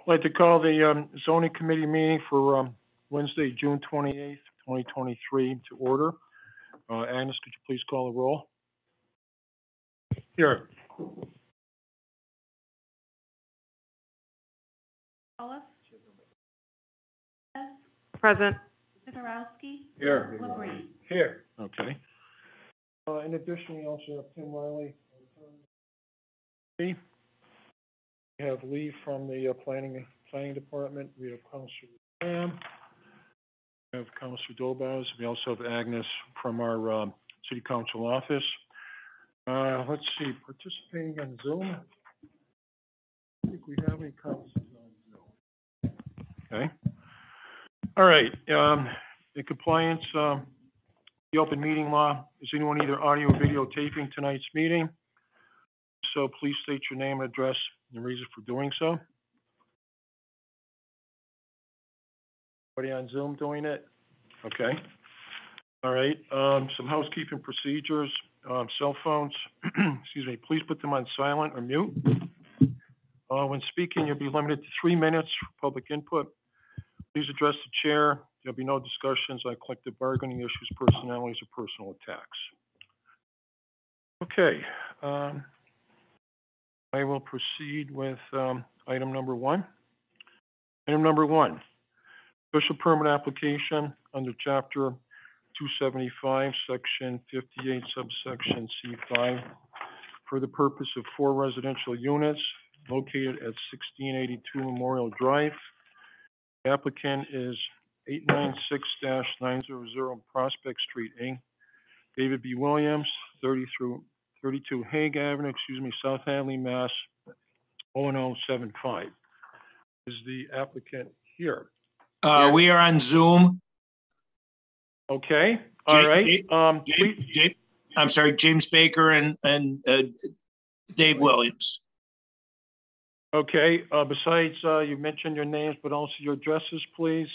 I'd like to call the zoning committee meeting for Wednesday, June 28th, 2023 to order. Agnes, could you please call the roll? Here. Wallace? Present. Zagorowski? Here. LaBrie? Here. Okay. In addition, we also have Tim Riley. We have Lee from the planning department. We have Councilor Graham. We have Councilor Dobaz. We also have Agnes from our city council office. Let's see, participating on Zoom. I think we have any councils on Zoom. Okay. All right. In compliance, the open meeting law, is anyone either audio or video taping tonight's meeting? So please state your name and address and reason for doing so. Anybody on Zoom doing it? Okay. All right. Some housekeeping procedures. Cell phones, excuse me, please put them on silent or mute. When speaking, you'll be limited to 3 minutes for public input. Please address the chair. There'll be no discussions on collective bargaining issues, personalities, or personal attacks. Okay. I will proceed with item number one. Item number one, special permit application under Chapter 275, Section 58, subsection C5, for the purpose of 4 residential units located at 1682 Memorial Drive. The applicant is 896-900 Prospect Street, Inc. David B. Williams, 32 Hague Avenue, South Hadley, Mass. 01075. Is the applicant here? We are on Zoom. Okay. All right. I'm sorry, James Baker and Dave Williams. Okay. Besides, you mentioned your names, but also your addresses, please.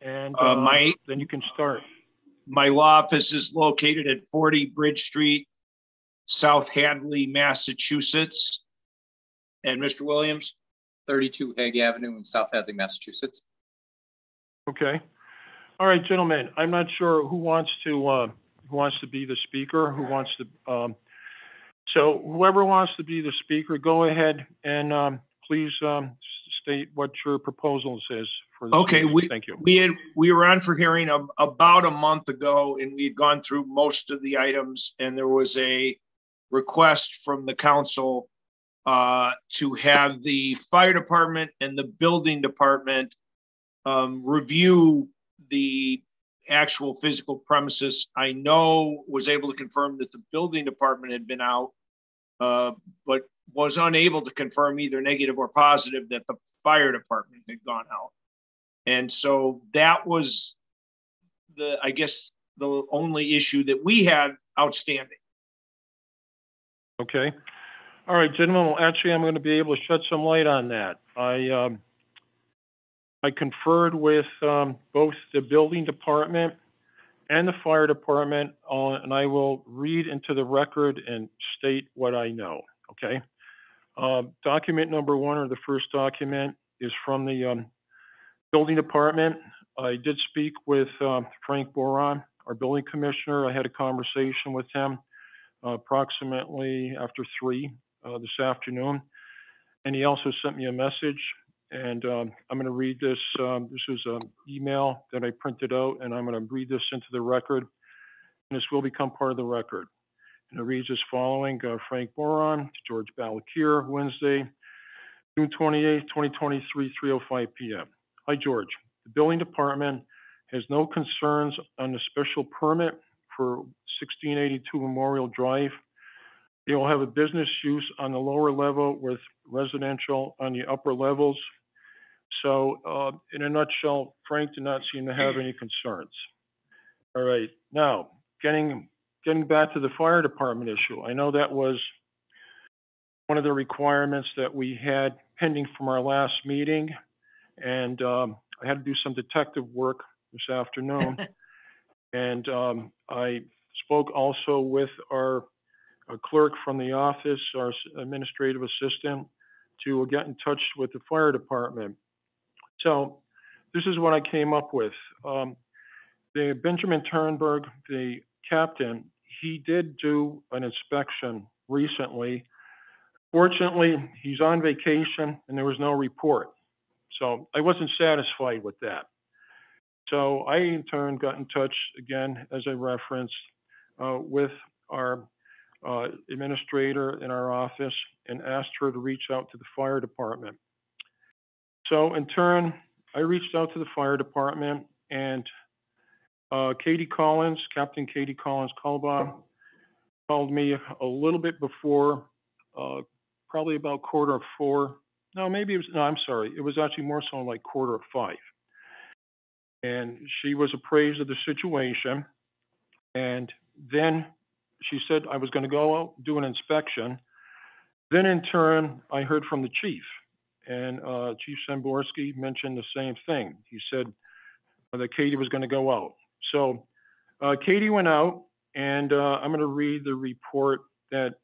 And then you can start. My law office is located at 40 Bridge Street, South Hadley, Massachusetts. And Mr. Williams? 32 Hague Avenue in South Hadley, Massachusetts. Okay. All right, gentlemen. I'm not sure who wants to be the speaker. Who wants to? So whoever wants to be the speaker, go ahead and please state what your proposal is for the Okay. speaker. Thank you. We were on for hearing about a month ago, and we had gone through most of the items, and there was a request from the council to have the fire department and the building department review the actual physical premises. I was able to confirm that the building department had been out, but was unable to confirm either negative or positive that the fire department had gone out. And so that was I guess the only issue that we had outstanding. Okay. All right, gentlemen. Well, actually, I'm going to be able to shed some light on that. I conferred with both the building department and the fire department, and I will read into the record and state what I know, okay? Document number 1, or the first document, is from the building department. I did speak with Frank Boron, our building commissioner. I had a conversation with him approximately after 3 this afternoon, and he also sent me a message. And I'm going to read this. This is an email that I printed out, and I'm going to read this into the record. And this will become part of the record. And it reads as following: Frank Boron to George Balakir, Wednesday, June 28, 2023, 3:05 p.m. Hi, George. The building department has no concerns on the special permit for 1682 Memorial Drive. They will have a business use on the lower level with residential on the upper levels. So in a nutshell, Frank did not seem to have any concerns. All right. Now, getting back to the fire department issue, I know that was one of the requirements that we had pending from our last meeting, and I had to do some detective work this afternoon. And I spoke also with our clerk from the office, our administrative assistant, to get in touch with the fire department. So this is what I came up with. The Benjamin Turnberg, the captain, he did do an inspection recently. Fortunately, he's on vacation and there was no report. So I wasn't satisfied with that. So I in turn got in touch again, as I referenced, with our administrator in our office and asked her to reach out to the fire department. So in turn, I reached out to the fire department and Katie Collins, Captain Katie Collins Kalbaugh, called me a little bit before, probably about 4:15. No, maybe it was, no, I'm sorry. It was actually more so like 4:45. And she was appraised of the situation. And then she said I was going to go out, do an inspection. Then in turn, I heard from the chief. And Chief Samborski mentioned the same thing. He said that Katie was going to go out. So Katie went out, and I'm going to read the report that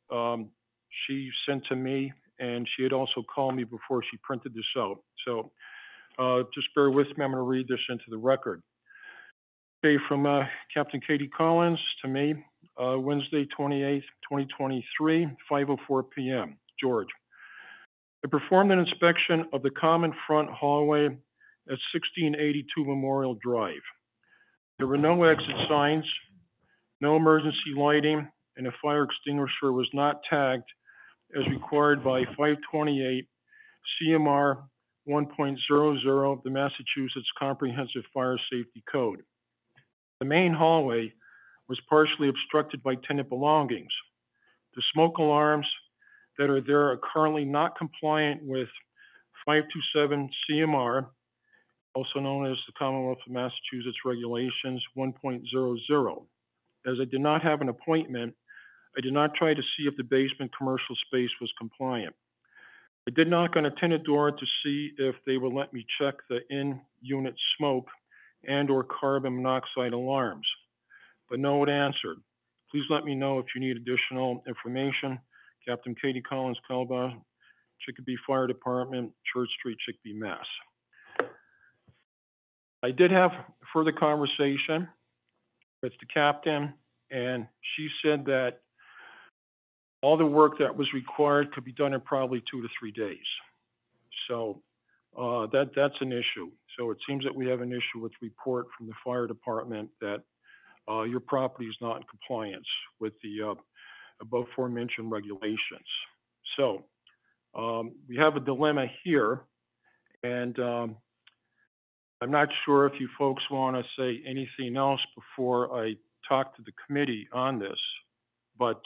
she sent to me, and she had also called me before she printed this out. So just bear with me. I'm going to read this into the record. Okay, from Captain Katie Collins to me, Wednesday, 28th, 2023, 5:04 p.m. George. I performed an inspection of the common front hallway at 1682 Memorial Drive. There were no exit signs, no emergency lighting, and a fire extinguisher was not tagged as required by 528 CMR 1.00 of the Massachusetts Comprehensive Fire Safety Code. The main hallway was partially obstructed by tenant belongings. The smoke alarms that are there are currently not compliant with 527 CMR, also known as the Commonwealth of Massachusetts Regulations 1.00. As I did not have an appointment, I did not try to see if the basement commercial space was compliant. I did knock on a tenant door to see if they would let me check the in-unit smoke and/or carbon monoxide alarms, but no one answered. Please let me know if you need additional information. Captain Katie Collins Kalbaugh, Chicopee Fire Department, Church Street, Chicopee, Mass. I did have further conversation with the captain, and she said that all the work that was required could be done in probably 2 to 3 days. So that's an issue. So it seems that we have an issue with report from the fire department that your property is not in compliance with the above aforementioned regulations. So we have a dilemma here, and I'm not sure if you folks want to say anything else before I talk to the committee on this, but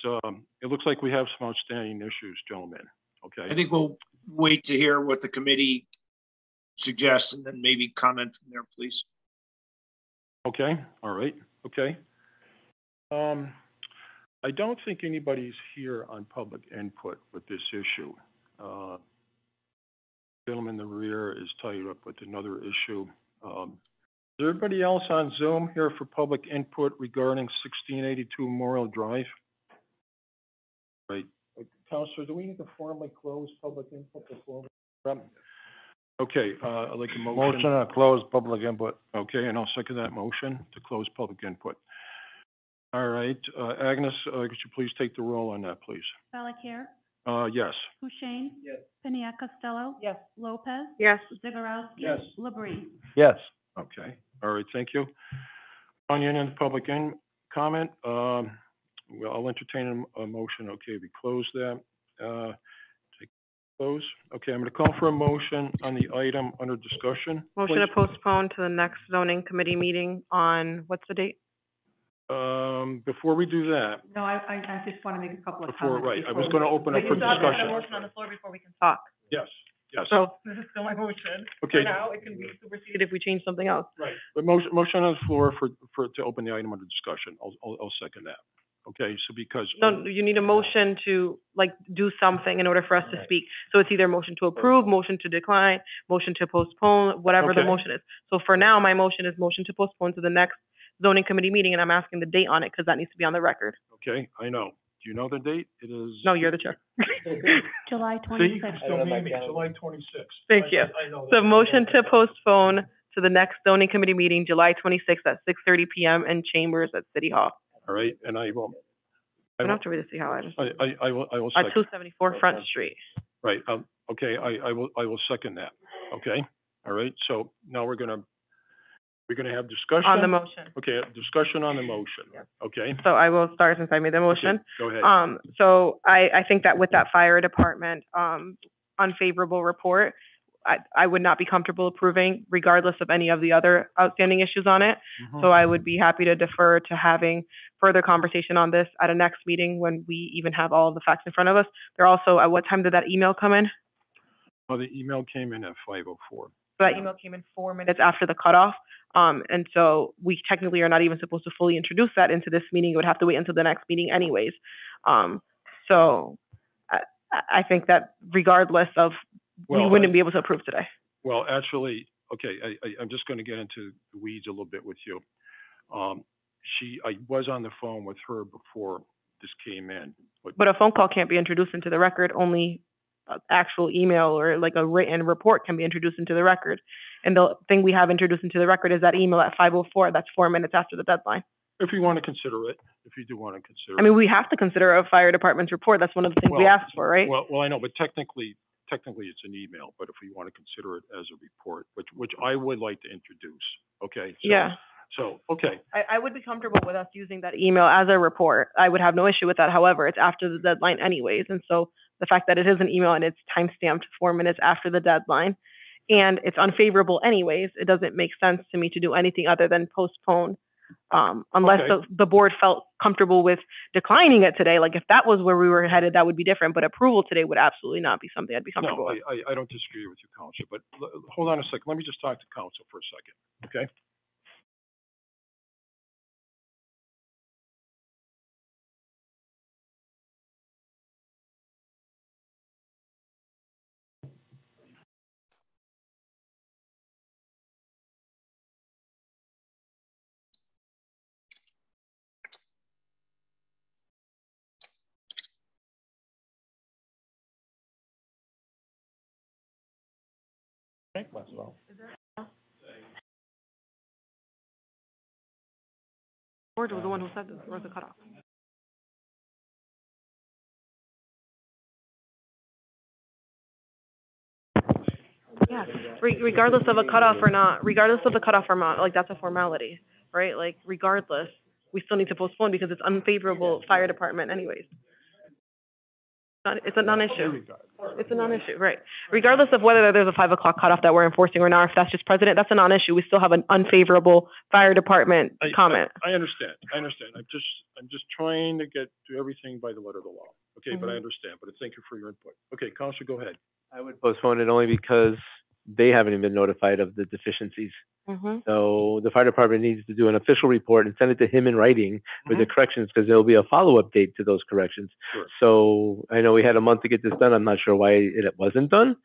it looks like we have some outstanding issues, gentlemen. Okay. I think we'll wait to hear what the committee suggests and then maybe comment from there, please. Okay, all right, okay. I don't think anybody's here on public input with this issue. Gentleman in the rear is tied up with another issue. Is everybody else on Zoom here for public input regarding 1682 Memorial Drive? Right. Counselor, do we need to formally close public input before we... Okay, I'd like a motion. Motion to close public input. Okay, and I'll second that motion to close public input. All right, Agnes, could you please take the roll on that, please? Valakir, Yes. Hushain. Yes. Piniac Costello. Yes. Lopez. Yes. Zagorowski. Yes. Labrie. Yes. Okay, all right, thank you. On the end of the public comment, well, I'll entertain a motion. Okay, we close that. Take close. Okay, I'm going to call for a motion on the item under discussion. Motion to please. postpone to the next zoning committee meeting on, what's the date? Before we do that, No, I just want to make a couple of before, comments. right, I was going to open up for We still have to have a discussion. motion on the floor before we can talk. Yes, yes. So this is still my motion. Okay. For now, it can be superseded if we change something else. Right. But motion on the floor to open the item under discussion. I'll second that. Okay, so because. No, you need a motion to, like, do something in order for us to speak. So it's either motion to approve, motion to decline, motion to postpone, whatever the Okay. motion is. So for now, my motion is motion to postpone to the next zoning committee meeting, and I'm asking the date on it because that needs to be on the record. Okay, I know. Do you know the date? It is. No, you're the chair. July See, twenty-sixth. still me, July 26th. Thank you. I know So that. motion to postpone to the next zoning committee meeting, July 26th at 6:30 PM in chambers at City Hall. All right, and I will. I don't have to read the City Hall item. I will At second. 274 Front Street. Right, okay, I will second that, okay? All right, so now we're gonna have discussion. On the motion. Okay, discussion on the motion, Yeah. okay? So I will start since I made the motion. Okay, go ahead. So I think that with that fire department, unfavorable report, I would not be comfortable approving regardless of any of the other outstanding issues on it. Mhm. So I would be happy to defer to having further conversation on this at a next meeting when we even have all of the facts in front of us. There also, at what time did that email come in? Well, the email came in at 5:04. So that email came in 4 minutes after the cutoff. And so we technically are not even supposed to fully introduce that into this meeting. It would have to wait until the next meeting anyways. So I think that regardless of, we Well, wouldn't be able to approve today. Well, actually, okay, I'm just gonna get into the weeds a little bit with you. I was on the phone with her before this came in, But a phone call can't be introduced into the record, only actual email or like a written report can be introduced into the record. And the thing we have introduced into the record is that email at 5:04, that's 4 minutes after the deadline. if you wanna consider it, if you do wanna consider it. I mean, we have to consider a fire department's report, that's one of the things we Well, asked for, right? Well, I know, but technically it's an email, but if we want to consider it as a report, which I would like to introduce, okay? So- Yeah. So, okay, I would be comfortable with us using that email as a report. I would have no issue with that. However, it's after the deadline anyways. And so the fact that it is an email and it's timestamped 4 minutes after the deadline and it's unfavorable anyways, it doesn't make sense to me to do anything other than postpone. Unless Okay. the board felt comfortable with declining it today. Like if that was where we were headed, that would be different. But approval today would absolutely not be something I'd be comfortable no, with. I don't disagree with you, Counsel, but hold on a second. Let me just talk to Counsel for a second, okay? Board was the one who said this, where's the cutoff? Yeah, regardless of a cutoff or not, like that's a formality, right? Like regardless, we still need to postpone because it's unfavorable fire department anyways. It's a non-issue. It's a non-issue, right? Regardless of whether there's a 5 o'clock cutoff that we're enforcing or not, or if that's just president, that's a non-issue. We still have an unfavorable fire department comment. I understand. I'm just trying to get to everything by the letter of the law, okay? But I understand, but thank you for your input. Okay, Counsel, go ahead. I would postpone it only because they haven't even been notified of the deficiencies. Mm-hmm. So the fire department needs to do an official report and send it to him in writing with the corrections, because there'll be a follow-up date to those corrections. Sure. So I know we had a month to get this done. I'm not sure why it wasn't done,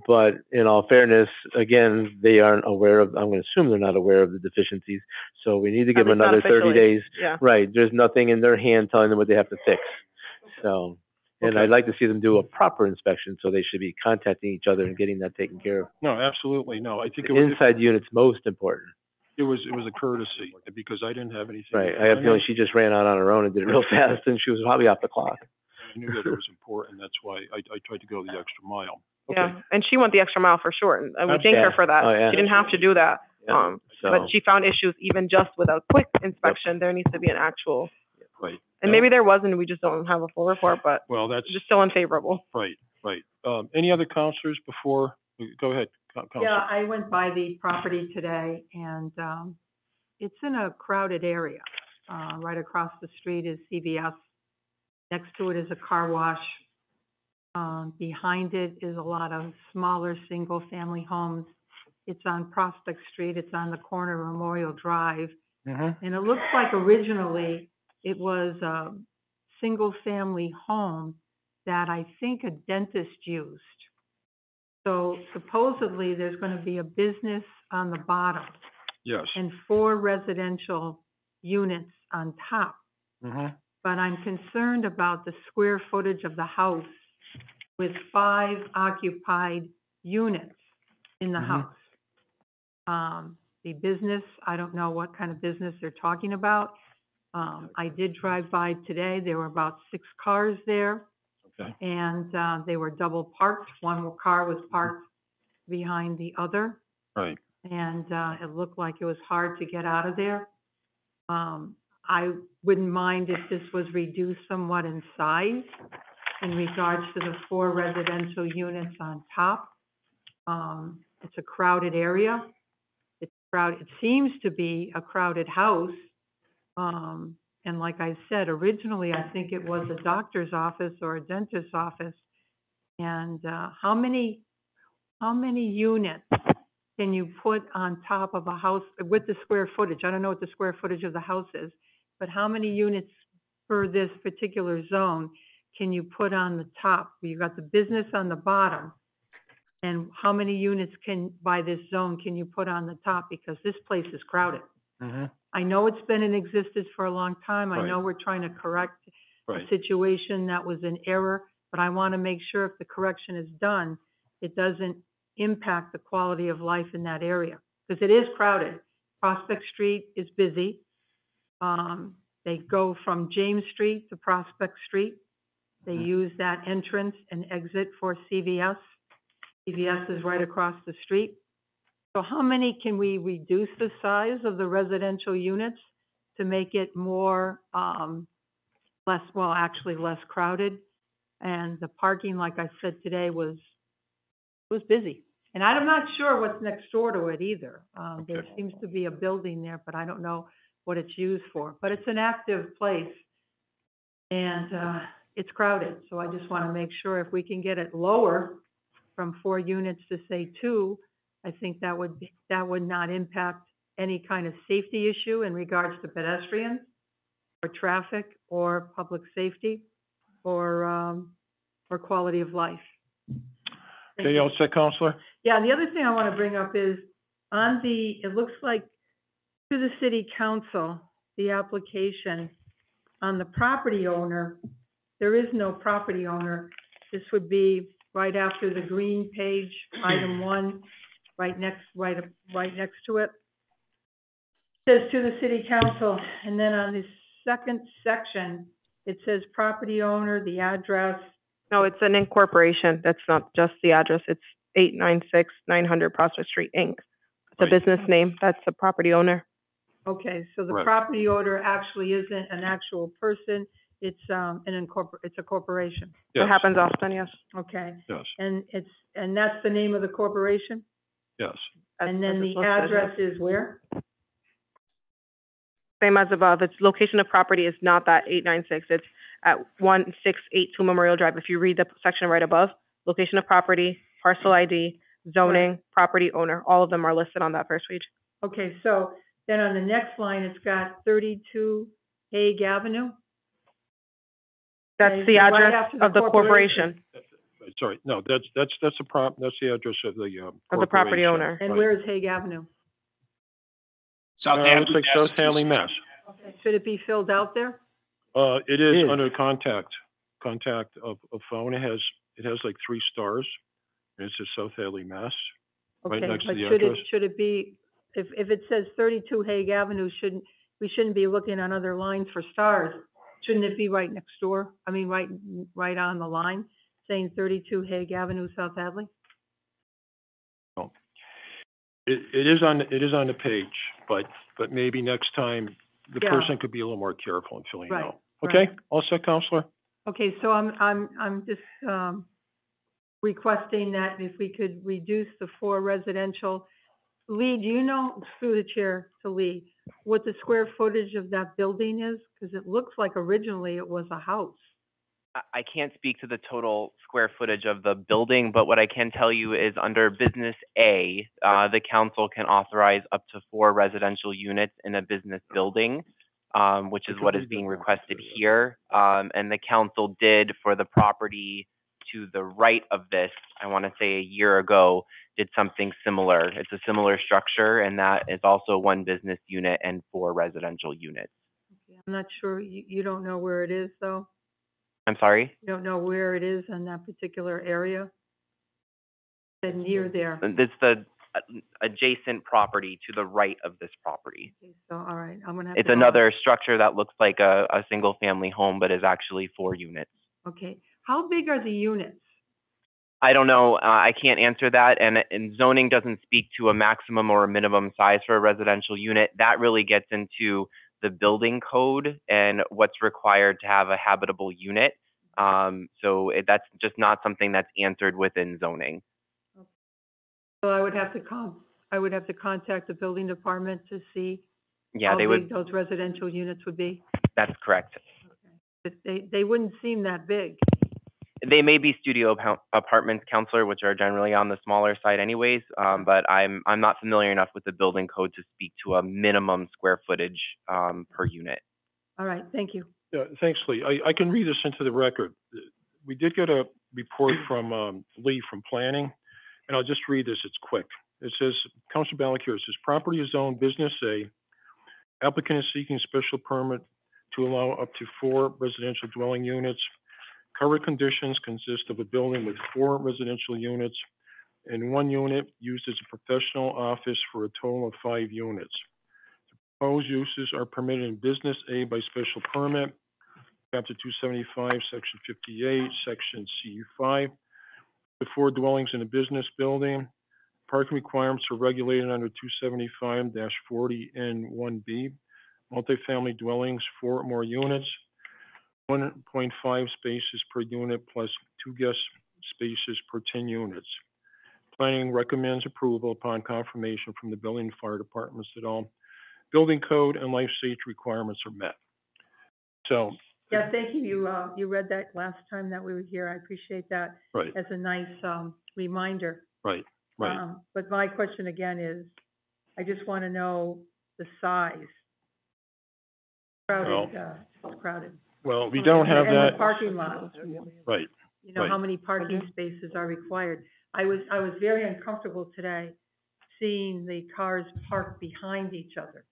but in all fairness, again, they aren't aware of, I'm going to assume they're not aware of the deficiencies. So we need to give them At least not another 30 officially. days. Yeah. Right. There's nothing in their hand telling them what they have to fix. So, and Okay. I'd like to see them do a proper inspection, so they should be contacting each other and getting that taken care of. No, absolutely, no. I think The it was, inside unit's most important. it was a courtesy because I didn't have anything. Right. I have a feeling she just ran out on her own and did it real fast, and she was probably off the clock. I knew that it was important. That's why I tried to go the extra mile. Okay. Yeah, and she went the extra mile for sure, and we thank her Yeah. for that. Oh, yeah. She didn't have to do that. Yeah. So, But she found issues even just with a quick inspection. There needs to be an actual, Right. and maybe there was, and we just don't have a full report, but Well, that's, it's just still unfavorable. right. Any other counselors before, go ahead, Counsel. Yeah, I went by the property today and, it's in a crowded area. Right across the street is CVS. Next to it is a car wash. Behind it is a lot of smaller single-family homes. It's on Prospect Street. It's on the corner of Memorial Drive. Mm-hmm. And it looks like originally it was a single-family home that I think a dentist used. So supposedly there's going to be a business on the bottom Yes. and 4 residential units on top. Mm-hmm. but I'm concerned about the square footage of the house with 5 occupied units in the Mhm. house. The business, I don't know what kind of business they're talking about. I did drive by today, there were about 6 cars there. Okay. And, they were double parked. One car was parked behind the other. Right. And, it looked like it was hard to get out of there. I wouldn't mind if this was reduced somewhat in size in regards to the 4 residential units on top. It's a crowded area. It's crowded, it seems to be a crowded house. And like I said, originally, I think it was a doctor's office or a dentist's office. And, how many units can you put on top of a house with the square footage? I don't know what the square footage of the house is, but how many units per this particular zone can you put on the top? You've got the business on the bottom. And how many units by this zone can you put on the top? Because this place is crowded. Mm-hmm. I know it's been in existence for a long time. I Right. know we're trying to correct a Right. situation that was an error, but I want to make sure if the correction is done, it doesn't impact the quality of life in that area, because it is crowded. Prospect Street is busy. They go from James Street to Prospect Street. They use that entrance and exit for CVS. CVS is right across the street. So how many can we reduce the size of the residential units to make it more, less crowded? And the parking, like I said today, was busy. And I'm not sure what's next door to it either. There Okay. seems to be a building there, but I don't know what it's used for. But it's an active place. And, it's crowded. So I just want to make sure if we can get it lower from 4 units to say 2, I think that would not impact any kind of safety issue in regards to pedestrians or traffic or public safety or quality of life. Okay, you all set, Counselor? Yeah, and the other thing I want to bring up is it looks like to the city council, the application on the property owner, there is no property owner. This would be right after the green page, item 1, right next to it. Says to the city council, and then on the second section, it says property owner, the address. No, it's an incorporation. That's not just the address. It's 896 900 Prospect Street, Inc. It's a Right. business name. That's the property owner. Okay, so the Right. property owner actually isn't an actual person. It's it's a corporation. It Yes. happens often, yes. Okay, Yes. and that's the name of the corporation? Yes. And then As the it's listed. address is where? Same as above. Its location of property is not that 896. It's at 1682 Memorial Drive. If you read the section right above, location of property, parcel ID, zoning, property owner, all of them are listed on that first page. Okay, so then on the next line, it's got 32 Hague Avenue? That's Okay, the so right address after the of the corporation, Sorry, no, that's the that's the address of the of the property corporation. owner. And Right. where is Hague Avenue? South Looks Hadley, like South Hadley, Massachusetts. Mass. Okay, should it be filled out there? It is Is. under contact of phone. It has like 3 stars. And it says South Hadley, Mass. Right Okay, next to but the should address. it be, if it says 32 Hague Avenue, we shouldn't be looking on other lines for stars. Shouldn't it be right next door? I mean, right on the line, saying 32 Hague Avenue, South Hadley? It is on the page, but maybe next time the Yeah. person could be a little more careful in filling it Right, out. right. Okay, all set, Counselor? Okay, so I'm just, requesting that if we could reduce the 4 residential. Lee, do you know, through the chair to Lee, what the square footage of that building is? Because it looks like originally it was a house. I can't speak to the total square footage of the building, but what I can tell you is under Business A, the council can authorize up to 4 residential units in a business building, which is what is being requested here. And the council did for the property to the right of this, I want to say a year ago, did something similar. It's a similar structure, and that is also 1 business unit and 4 residential units. Okay, I'm not sure, you don't know where it is, though? I'm sorry? You don't know where it is in that particular area? Said near there. It's the adjacent property to the right of this property. Okay, so, all right, I'm gonna have It's to go- another structure that looks like a single-family home, but is actually 4 units. Okay, how big are the units? I don't know. I can't answer that, and zoning doesn't speak to a maximum or a minimum size for a residential unit. That really gets into the building code and what's required to have a habitable unit. That's just not something that's answered within zoning. So I would have to contact the building department to see Yeah, how they big would. those residential units would be? That's correct. But they wouldn't seem that big. They may be studio apartments, counselor, which are generally on the smaller side anyways. But I'm not familiar enough with the building code to speak to a minimum square footage per unit. All right, thank you. Yeah, thanks, Lee. I can read this into the record. We did get a report from Lee from planning, and I'll just read this. It's quick. It says, Council Balakir, it says, property is zoned Business A. Applicant is seeking special permit to allow up to 4 residential dwelling units. Current conditions consist of a building with 4 residential units and 1 unit used as a professional office for a total of 5 units. Proposed uses are permitted in Business A by special permit, Chapter 275, Section 58, Section CU5. The 4 dwellings in a business building. Parking requirements are regulated under 275-40N1B. Multifamily dwellings, 4 or more units, 1.5 spaces per unit plus 2 guest spaces per 10 units. Planning recommends approval upon confirmation from the building and fire departments that all building code and life safety requirements are met. So. Yeah, thank you. You read that last time that we were here. I appreciate that. Right. As a nice reminder. Right. Right. But my question again is, I just want to know the size. Crowded. Well, we don't have and that. the parking lot. Right. You know, Right. how many parking spaces are required? I was very uncomfortable today seeing the cars parked behind each other.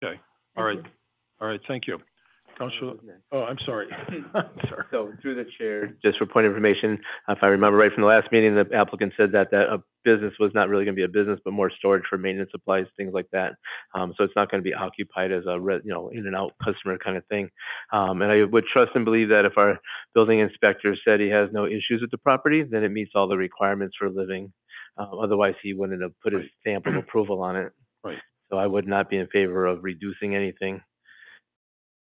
Okay. All right. All right. Thank you. Councilor, oh, I'm sorry. I'm sorry. So through the chair, just for point of information, if I remember right from the last meeting, the applicant said that a business was not really going to be a business, but more storage for maintenance supplies, things like that. So it's not going to be occupied as a in and out customer kind of thing. And I would trust and believe that if our building inspector said he has no issues with the property, then it meets all the requirements for living. Otherwise, he wouldn't have put his stamp of approval on it. Right. So I would not be in favor of reducing anything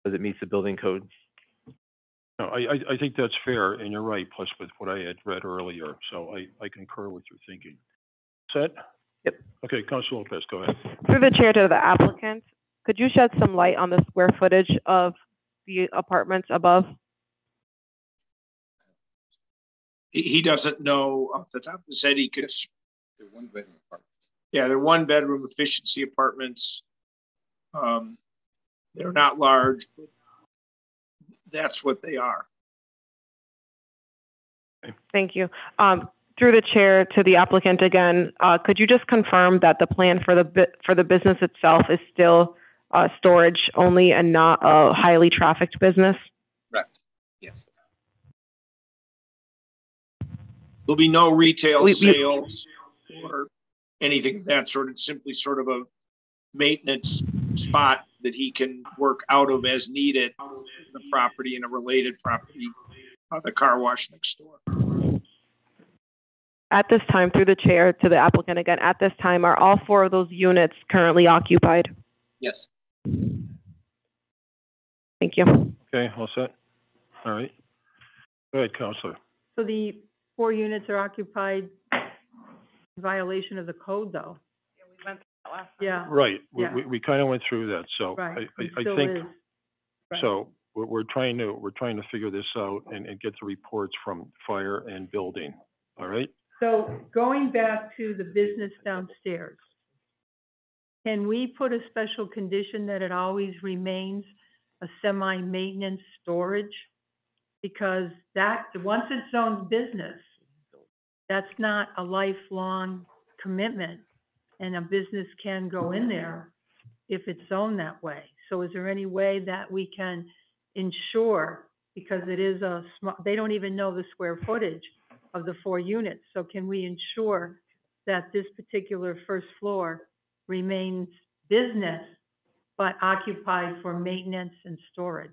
because it meets the building code. No, I think that's fair, and you're right, plus with what I had read earlier, so I concur with your thinking. Set? Yep. Okay, Councilor Lopez, go ahead. Through the chair to the applicant, could you shed some light on the square footage of the apartments above? He doesn't know off the top of his head. He could. They're 1-bedroom apartments. Yeah, they're 1-bedroom efficiency apartments. They're not large, but that's what they are. Thank you. Through the chair to the applicant again, could you just confirm that the plan for the business itself is still storage only and not a highly trafficked business? Correct. Yes. There'll be no retail sales or anything of that sort. It's simply sort of a maintenance spot that he can work out of as needed, the property and a related property, the car wash next door. At this time, through the chair to the applicant again, at this time, are all 4 of those units currently occupied? Yes. Thank you. Okay, all set? All right. Go ahead, Councilor. So the 4 units are occupied in violation of the code, though? Yeah, we went through that last time. Yeah, Right, Yeah. we kind of went through that, so right. I Still think, is. Right. so we're trying to figure this out and get the reports from fire and building, all right? So going back to the business downstairs, can we put a special condition that it always remains a semi-maintenance storage? Because once it's zoned business, that's not a lifelong commitment, and a business can go in there if it's zoned that way. So is there any way that we can ensure, because it is a small, they don't even know the square footage of the 4 units. So can we ensure that this particular first floor remains business, but occupied for maintenance and storage?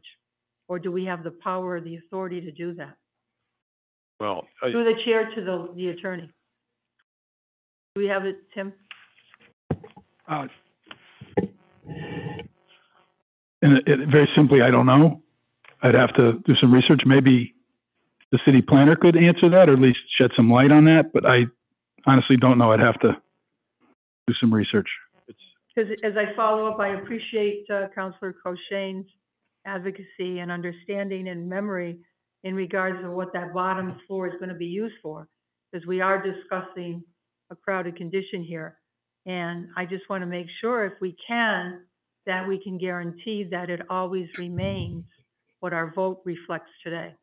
Or do we have the power or the authority to do that? Well, Through the chair to the attorney. Do we have it, Tim? Very simply, I don't know. I'd have to do some research. Maybe the city planner could answer that, or at least shed some light on that, but I honestly don't know. I'd have to do some research. Because as I follow up, I appreciate Councilor Coshane's advocacy and understanding and memory in regards to what that bottom floor is going to be used for, because we are discussing a crowded condition here. And I just want to make sure, if we can, that we can guarantee that it always remains what our vote reflects today.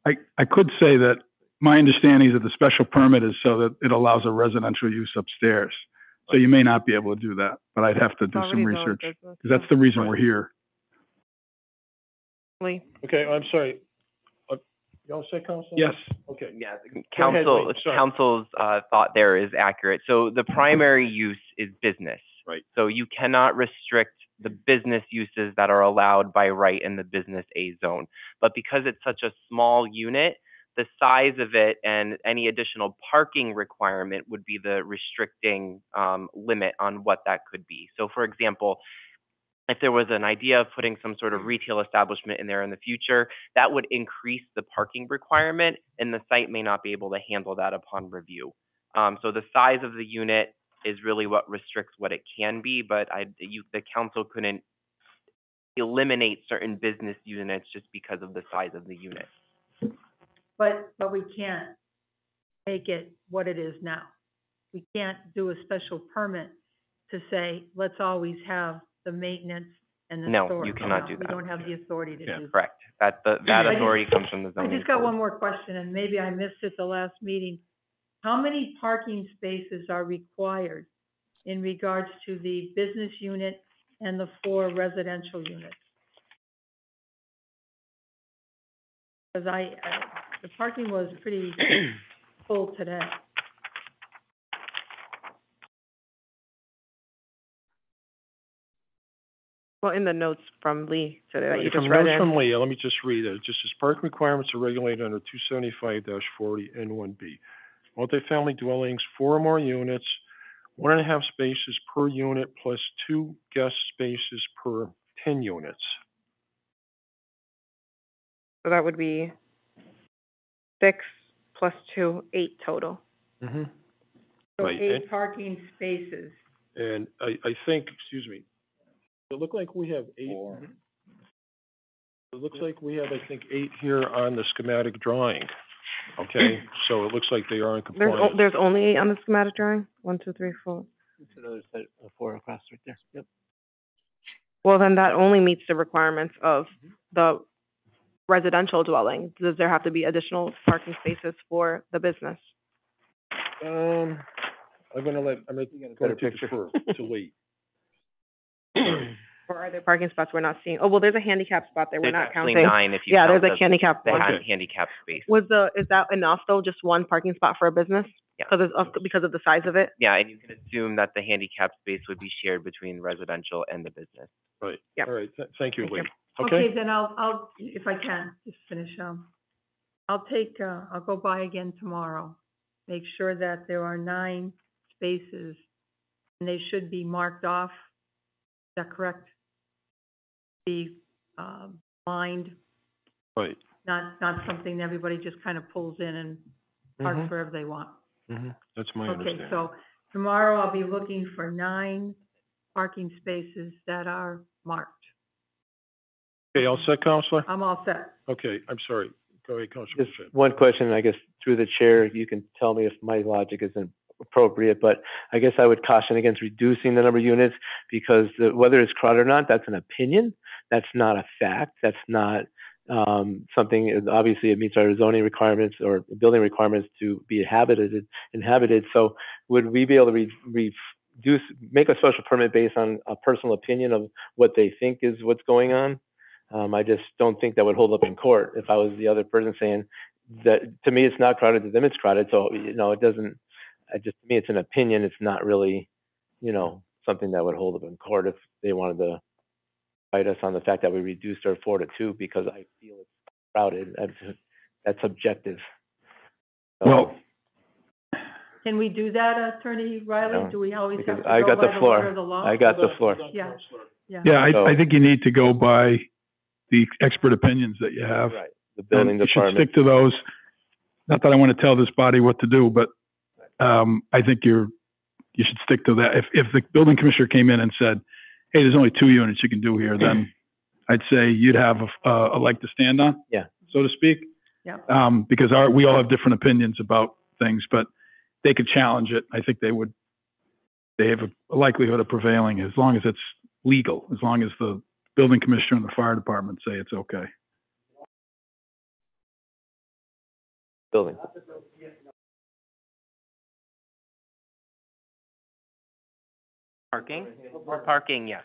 I could say that my understanding is that the special permit is so that it allows a residential use upstairs. So you may not be able to do that, but I'd have to do some research, because that's the reason we're here. Lee? okay, I'm sorry. You all set, Council? Yes. Okay. Yeah, Go ahead, Lee. Sorry. council's thought there is accurate. So the primary use is business. Right. So you cannot restrict the business uses that are allowed by right in the business A zone. But because it's such a small unit, the size of it and any additional parking requirement would be the restricting limit on what that could be. So for example, if there was an idea of putting some sort of retail establishment in there in the future, that would increase the parking requirement, and the site may not be able to handle that upon review. So the size of the unit is really what restricts what it can be, but the council couldn't eliminate certain business units just because of the size of the unit. But we can't make it what it is now. We can't do a special permit to say, let's always have the maintenance and the storage. No, you cannot do We that. don't have the authority to do that. Correct. That authority comes from the I zoning just got code. one more question, and maybe I missed it the last meeting. How many parking spaces are required in regards to the business unit and the 4 residential units? Because the parking was pretty full today. Well, in the notes from Lee today that you From just read notes in. from Lee, let me just read it. It just says parking requirements are regulated under 275-40 N1B. Multifamily dwellings, 4 or more units, 1.5 spaces per unit plus 2 guest spaces per 10 units. So that would be 6 plus 2, 8 total. Mm-hmm. So Right, 8 parking spaces. And I think, excuse me, it looked like we have 8. It looks like we have, I think, 8 here on the schematic drawing. Okay, so it looks like they are in compliance. There's only 8 on the schematic drawing? 1, 2, 3, 4. It's another set of 4 across right there. Yep. Well, then that only meets the requirements of the residential dwelling. Does there have to be additional parking spaces for the business? I'm gonna go better to picture. defer to Lee. Or are there parking spots we're not seeing? Oh, well, there's a handicap spot there we're There's not actually counting. 9 if you Yeah, count there's a handicap the one. Okay. handicap space. Is that enough though, just 1 parking spot for a business? Yeah. Because of the size of it? Yeah, and you can assume that the handicap space would be shared between residential and the business. Right, Yep. all right, thank you, Thank Lee. you. Okay, Then I'll, if I can, just finish, I'll go by again tomorrow, make sure that there are 9 spaces, and they should be marked off. Is that correct? Be, lined, right. not something everybody just kind of pulls in and parks Mhm. wherever they want. That's my Okay, understanding. so tomorrow I'll be looking for 9 parking spaces that are marked. Okay, all set, Counselor? I'm all set. Okay, I'm sorry. Go ahead, Counselor. Just one question, I guess, through the chair, you can tell me if my logic isn't appropriate, but I guess I would caution against reducing the number of units, because whether it's crowded or not, that's an opinion. That's not a fact. That's not something, obviously it meets our zoning requirements or building requirements to be inhabited. So would we be able to make a special permit based on a personal opinion of what they think is what's going on. I just don't think that would hold up in court if I was the other person saying that to me it's not crowded, to them it's crowded. So, it doesn't, to me it's an opinion. It's not really, something that would hold up in court if they wanted to fight us on the fact that we reduced our 4 to 2 because I feel it's crowded. That's subjective. So, Well, Can we do that, Attorney Riley? No, Do we always have because to I go got by the the floor. letter of the law? I got the floor. Yeah. Yeah. yeah, So- I think you need to go by the expert opinions that you have. Right. The building And you should department. stick to those. Not that I want to tell this body what to do, but I think you should stick to that. If the building commissioner came in and said, hey, there's only 2 units you can do here, then I'd say you'd have a leg to stand on. Yeah. So to speak. Yeah. Because we all have different opinions about things, but they could challenge it. I think they have a likelihood of prevailing as long as it's legal, as long as the building commissioner and the fire department say it's okay. Building. Parking, yes.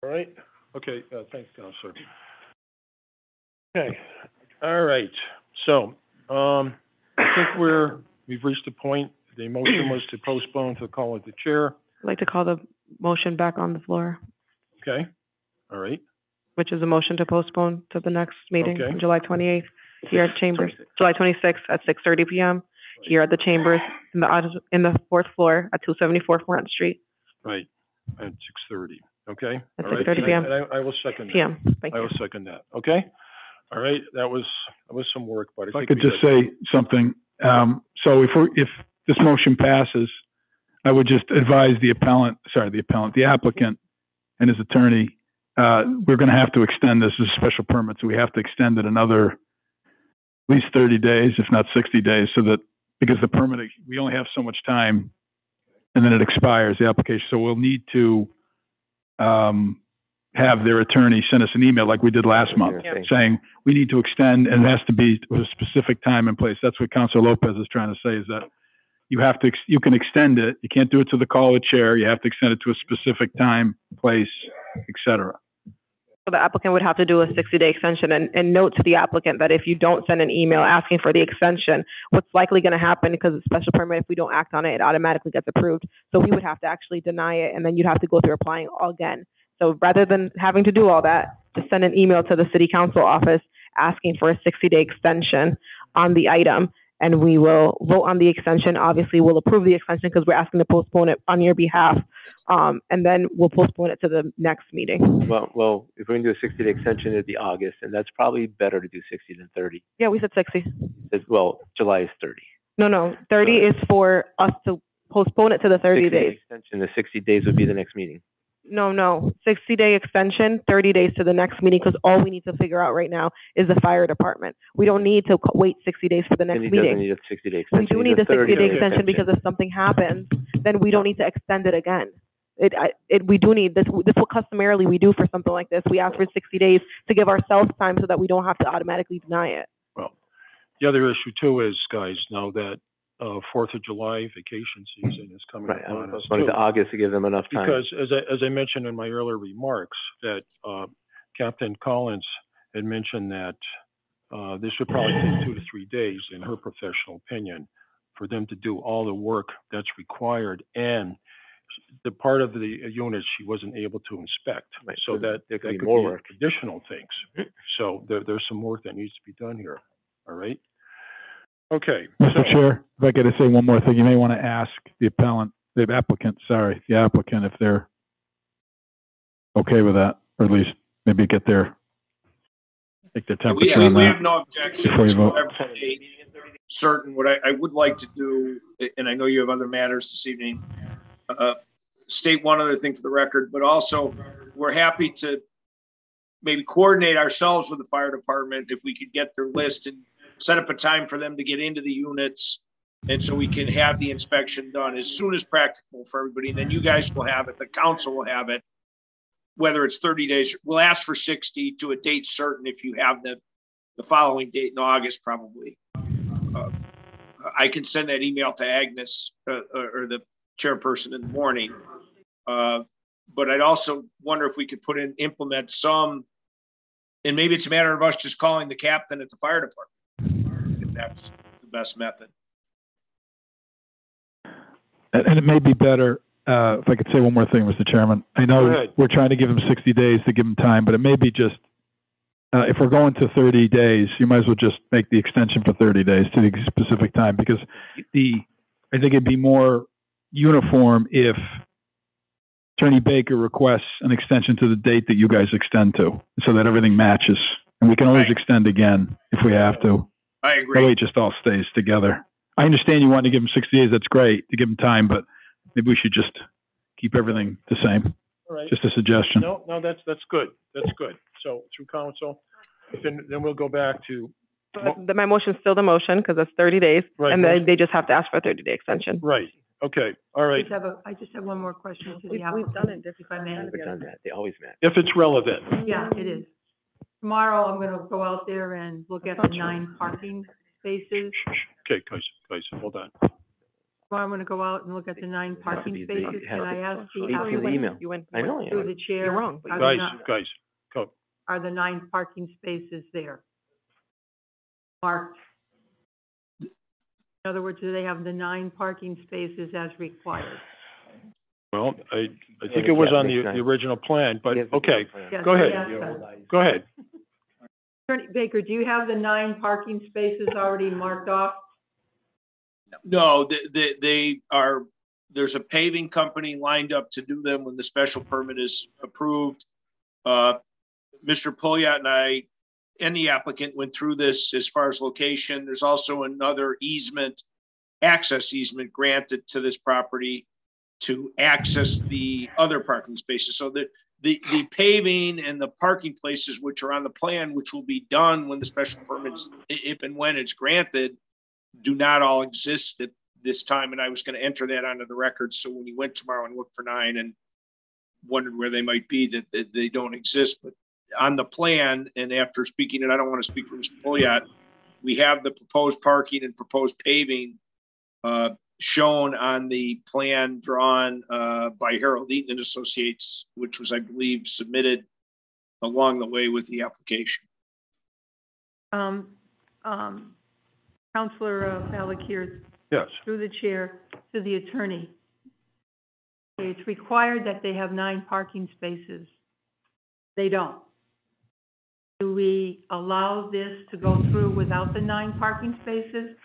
All right, okay, thanks, Counselor. Okay, all right, so, I think we've reached the point, the motion was to postpone to the call of the chair, I'd like to call the motion back on the floor, okay? All right, which is a motion to postpone to the next meeting, Okay. July 28th, here at Chambers, July 26th at 6:30 p.m. here at the Chambers in the 4th floor at 274 Front Street, right, at 6:30, okay? At All right, 6:30 p.m. And I will second that. PM. Thank I you. will second that, okay? All right, that was some work, but I If I think could we just got- say something, so if this motion passes, I would just advise the applicant and his attorney, we're going to have to extend this as a special permit, so we have to extend it another at least 30 days, if not 60 days, so that, because the permit, we only have so much time, and then it expires, the application, so we'll need to have their attorney send us an email like we did last month, Yeah. saying we need to extend, and it has to be with a specific time and place. That's what Councilor Lopez is trying to say, is that you can extend it. You can't do it to the call of chair. You have to extend it to a specific time, place, et cetera. So the applicant would have to do a 60-day extension, and note to the applicant that if you don't send an email asking for the extension, what's likely going to happen, because it's a special permit, if we don't act on it, it automatically gets approved. So we would have to actually deny it, and then you'd have to go through applying all again. So rather than having to do all that, just send an email to the city council office asking for a 60-day extension on the item, and we will vote on the extension. Obviously, we'll approve the extension because we're asking to postpone it on your behalf, and then we'll postpone it to the next meeting. Well, if we're gonna do a 60-day extension, it'd be August, and that's probably better to do 60 than 30. Yeah, we said 60. Well, July is 30. No, 30 is for us to postpone it to the 30 60-day days. extension, the 60 days would be the next meeting. No, 60-day extension, 30 days to the next meeting, because all we need to figure out right now is the fire department. We don't need to wait 60 days for the next And he doesn't meeting. need a 60-day We extension. do he need a 60-day 30-day extension, because if something happens, then we don't need to extend it again. We do need this. This is what customarily we do for something like this. We ask for 60 days to give ourselves time so that we don't have to automatically deny it. Well, the other issue too is, guys, now that 4th of July vacation season is coming Right, I upon was us going too. to August to give them enough time. Because as I mentioned in my earlier remarks, that Captain Collins had mentioned that this would probably take 2 to 3 days, in her professional opinion, for them to do all the work that's required, and the part of the unit she wasn't able to inspect. Right, So so that there could be could more be work. additional things. So there's some work that needs to be done here. All right. Okay. Mr. Chair, if I could say one more thing, you may want to ask the applicant, if they're okay with that, or at least maybe take their temperature We on that. have no objection before you to vote. whatever date certain. What I would like to do, and I know you have other matters this evening, state one other thing for the record, but also we're happy to maybe coordinate ourselves with the fire department if we could get their list and set up a time for them to get into the units, and so we can have the inspection done as soon as practical for everybody. And then you guys will have it, the council will have it, whether it's 30 days, we'll ask for 60 to a date certain if you have the following date in August, probably. I can send that email to Agnes or the chairperson in the morning. But I'd also wonder if we could implement some, and maybe it's a matter of us just calling the captain at the fire department, if that's the best method. And it may be better, if I could say one more thing, Mr. Chairman. I Go know ahead. we're trying to give them 60 days to give them time, but it may be just, if we're going to 30 days, you might as well just make the extension for 30 days to the specific time, because I think it'd be more uniform if Attorney Baker requests an extension to the date that you guys extend to, so that everything matches. And we can always Right. extend again if we have to. I That way agree. it just all stays together. I understand you want to give them 60 days. That's great to give them time, but maybe we should just keep everything the same. All right. Just a suggestion. No, that's good. That's good. So through council, then we'll go back to, My motion's still the motion because it's 30 days, Right, and motion. then they just have to ask for a 30-day extension. right, okay, all right. I just have one more question to the We've done it applicant, if I may. They've done that. They always match. If it's relevant, Yeah, it is. Tomorrow, I'm gonna go out there and look at the 9 parking spaces. okay, guys, hold on. Tomorrow, I'm gonna go out and look at the 9 parking It spaces. has Can I to- ask You the see the applicant, email. You win. I know. through the chair? You're wrong, but are Guys, the ni- guys, go. Are the 9 parking spaces there? Marked? In other words, do they have the 9 parking spaces as required? Well, I think it was on the original plan, but, okay, Yes, Go ahead. yes. go ahead. Attorney Baker, do you have the 9 parking spaces already marked off? No, they are, there's a paving company lined up to do them when the special permit is approved. Mr. Pouliot and I and the applicant went through this as far as location. There's also another access easement granted to this property to access the other parking spaces. So the paving and the parking places which are on the plan, which will be done when the special permit is, if and when it's granted, do not all exist at this time. And I was going to enter that onto the record. So when you went tomorrow and looked for 9 and wondered where they might be, that they don't exist. But on the plan, and after speaking, and I don't want to speak for Mr. Pouliot, we have the proposed parking and proposed paving shown on the plan drawn by Harold Eaton and Associates, which was, I believe, submitted along the way with the application. Counselor Balakir, Yes, through the chair, to the attorney. It's required that they have 9 parking spaces. They don't. Do we allow this to go through without the 9 parking spaces,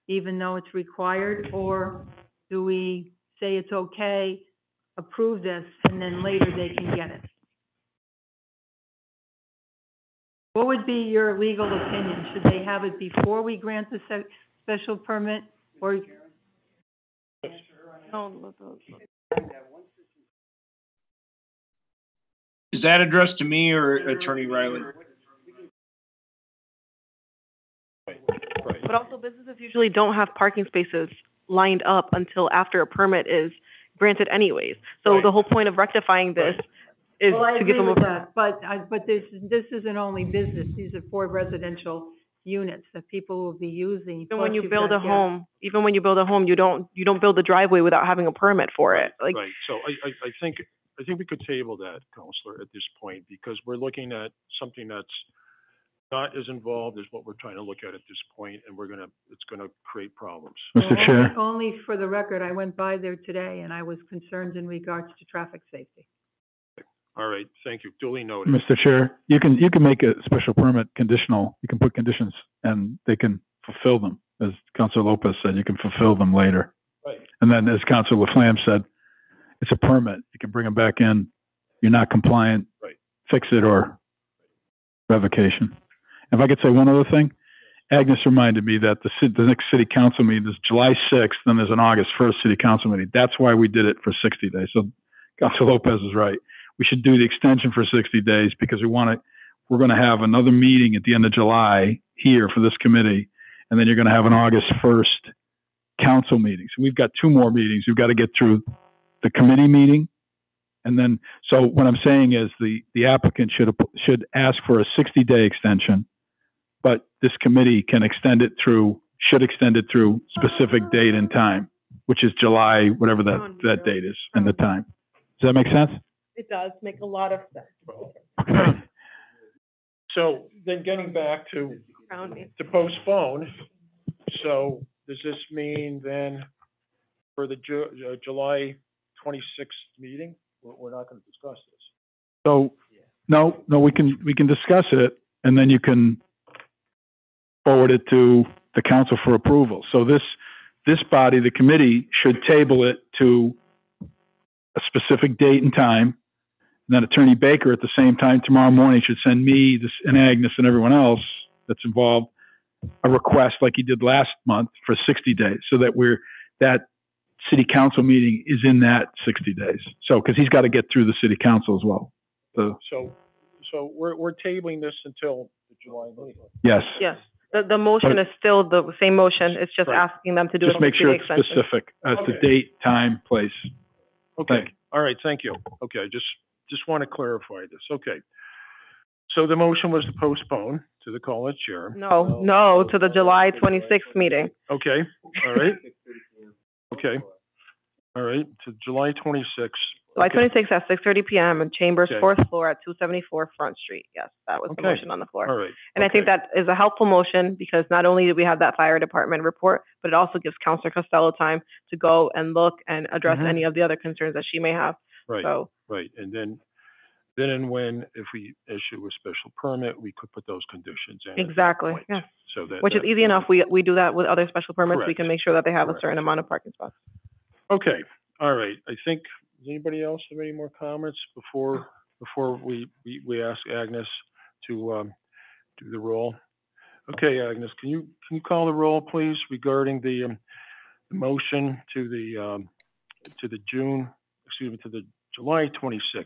even though it's required? Or do we say it's okay, approve this, and then later they can get it? What would be your legal opinion? Should they have it before we grant the special permit, or? Is that addressed to me or Attorney Riley? right. But also, businesses usually don't have parking spaces lined up until after a permit is granted anyways. So Right. the whole point of rectifying this is Well, I to agree give them with a... that, but this isn't only business, these are 4 residential units that people will be using. Even when plus you you've build got a gas. home, you don't build a driveway without having a permit for it. Like, Right, so I think we could table that, Counselor, at this point, because we're looking at something that's not as involved as what we're trying to look at this point, and it's gonna create problems. Mr. Well, Chair, Only for the record, I went by there today and I was concerned in regards to traffic safety. All right, thank you, duly noted. Mr. Chair, you can make a special permit conditional. You can put conditions and they can fulfill them. As Councilor Lopez said, you can fulfill them later. Right. And then as Councilor Laflamme said, it's a permit. You can bring them back in. You're not compliant. Right. Fix it or revocation. If I could say one other thing, Agnes reminded me that the next city council meeting is July 6th, then there's an August 1st city council meeting. That's why we did it for 60 days. So Councilor Lopez is right. We should do the extension for 60 days because we're going to have another meeting at the end of July here for this committee. And then you're going to have an August 1st council meeting. So we've got 2 more meetings. We've got to get through the committee meeting. And then, so what I'm saying is the applicant should ask for a 60-day extension, but this committee can extend it through should extend it through specific date and time, which is July, whatever that date is and the time. Does that make sense? It does make a lot of sense. Okay. So then getting back to Around me. postpone, so does this mean then for the July 26th meeting, we're not going to discuss this? So, no, we can discuss it, and then you can forward it to the council for approval. So this body, the committee, should table it to a specific date and time. And then Attorney Baker, at the same time, tomorrow morning, should send me and Agnes and everyone else that's involved a request like he did last month for 60 days, so that that city council meeting is in that 60 days. So, because he's got to get through the city council as well. So we're tabling this until the July meeting. Yes. Yes. The motion is still the same motion. It's just Right. asking them to do Just a make sure 60-day it's extension. specific as to Okay. date, time, place. Okay, all right, thank you. Okay, just want to clarify this. Okay. So the motion was to postpone to the call of chair. No, to the July 26th meeting. Okay, all right. Okay, all right, to July 26th. July Okay. 26th at 6:30 p.m. in Chambers, Okay. 4th floor at 274 Front Street. Yes, that was the Okay. motion on the floor. All right. And I think okay. that is a helpful motion because not only do we have that fire department report, but it also gives Counselor Costello time to go and look and address Mhm. any of the other concerns that she may have. Right, So, right, and then and when, if we issue a special permit, we could put those conditions in. at that exactly, point. yes. So that. Which is that- easy enough. We do that with other special permits. We Correct. can make sure that they have a Correct. certain amount of parking spots. Okay, all right, I think, does anybody else have any more comments before we ask Agnes to, do the roll? Okay, Agnes, can you call the roll, please, regarding the motion to the July 26th,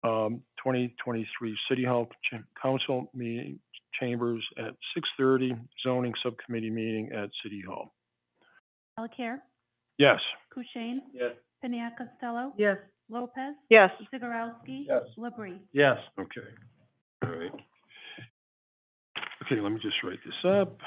2023 City Hall Council meeting, Chambers at 6:30, zoning subcommittee meeting at City Hall. Valacare, Yes. Kushein, Yes. Piniac Costello, Yes. Lopez, Yes. Zegarowski, Yes. Labrie. Yes. Okay, all right. Okay, let me just write this up.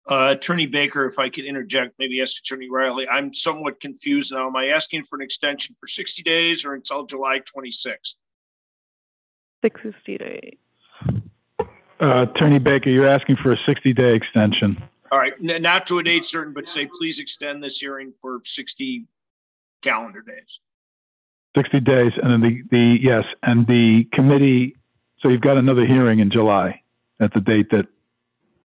Attorney Baker, if I could interject, maybe ask Attorney Riley, I'm somewhat confused now. Am I asking for an extension for 60 days or until July 26th? 60 days. Attorney Baker, you're asking for a 60-day extension. All right, not to a date certain, but say, please extend this hearing for 60 calendar days. 60 days, and then yes, and the committee, so you've got another hearing in July at the date that they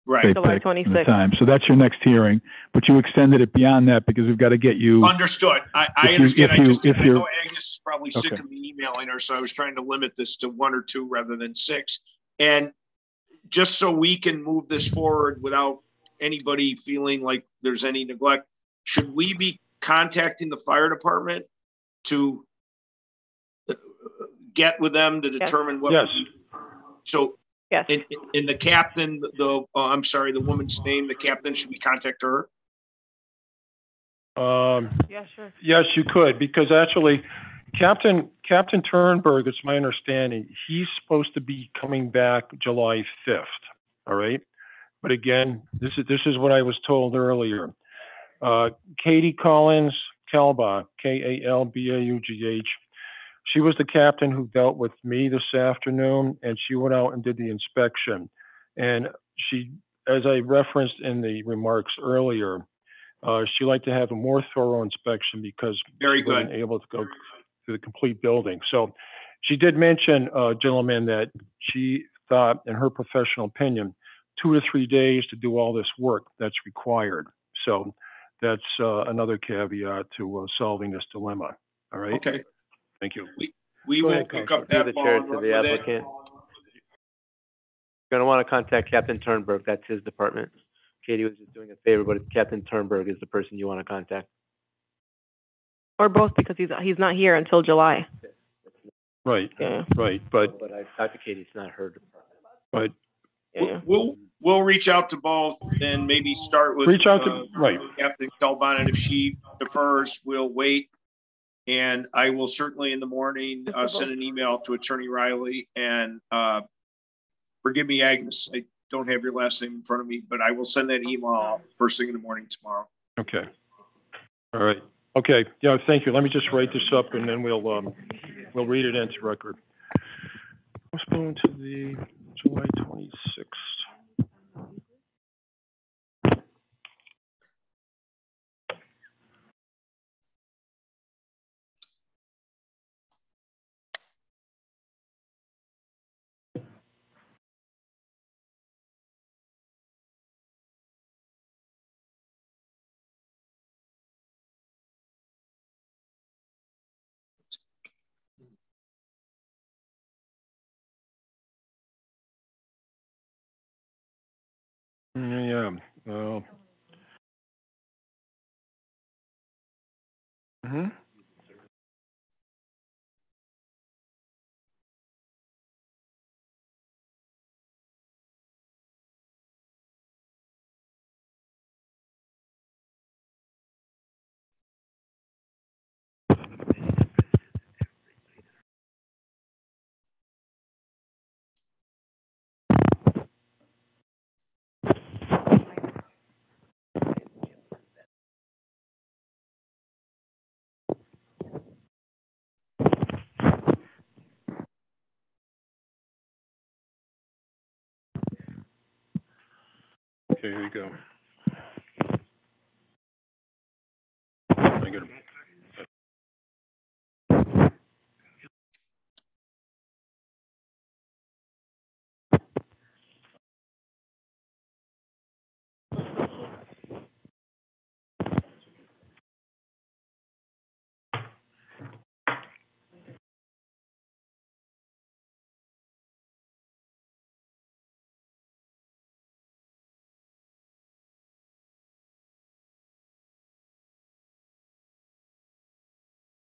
Right, July picked and the 26th. time. So that's your next hearing, but you extended it beyond that because we've got to get you, understood. I If you- understand. if you- if I you're- know Agnes is probably sick Okay. of me emailing her, so I was trying to limit this to 1 or 2 rather than 6. And just so we can move this forward without anybody feeling like there's any neglect, should we be contacting the fire department to get with them to determine what? Yes. So Yes. in the captain, I'm sorry, the woman's name, the captain, should we contact her? Yeah, sure. Yes, you could, because actually, Captain Turnberg, it's my understanding, he's supposed to be coming back July 5th, all right? But again, this is what I was told earlier. Katie Collins Kalbach, Kalbaugh, she was the captain who dealt with me this afternoon, and she went out and did the inspection. And she, as I referenced in the remarks earlier, she liked to have a more thorough inspection because Very she wasn't good. able to go through the complete building. So she did mention, gentlemen, that she thought, in her professional opinion, 2 to 3 days to do all this work that's required. So that's another caveat to solving this dilemma. All right. Okay, Thank you. we Go will ahead, pick Counselor. up Through that the ball chair and to run the with it. applicant. You're gonna want to contact Captain Turnberg. That's his department. Katie was just doing a favor, but Captain Turnberg is the person you want to contact. Or both, because he's not here until July. Right. Yeah. Right. But But I talked to Katie, it's not her department. but Yeah. We'll reach out to both and maybe start with. reach out to right. Captain Calban, and if she defers, we'll wait. And I will certainly in the morning send an email to Attorney Riley and Forgive me, Agnes. I don't have your last name in front of me, but I will send that email out first thing in the morning tomorrow. Okay. All right. Okay. Yeah, thank you. Let me just write this up and then we'll read it into record. Postponed to the July 26th. Yeah. Mm-hmm. Okay, here you go. I got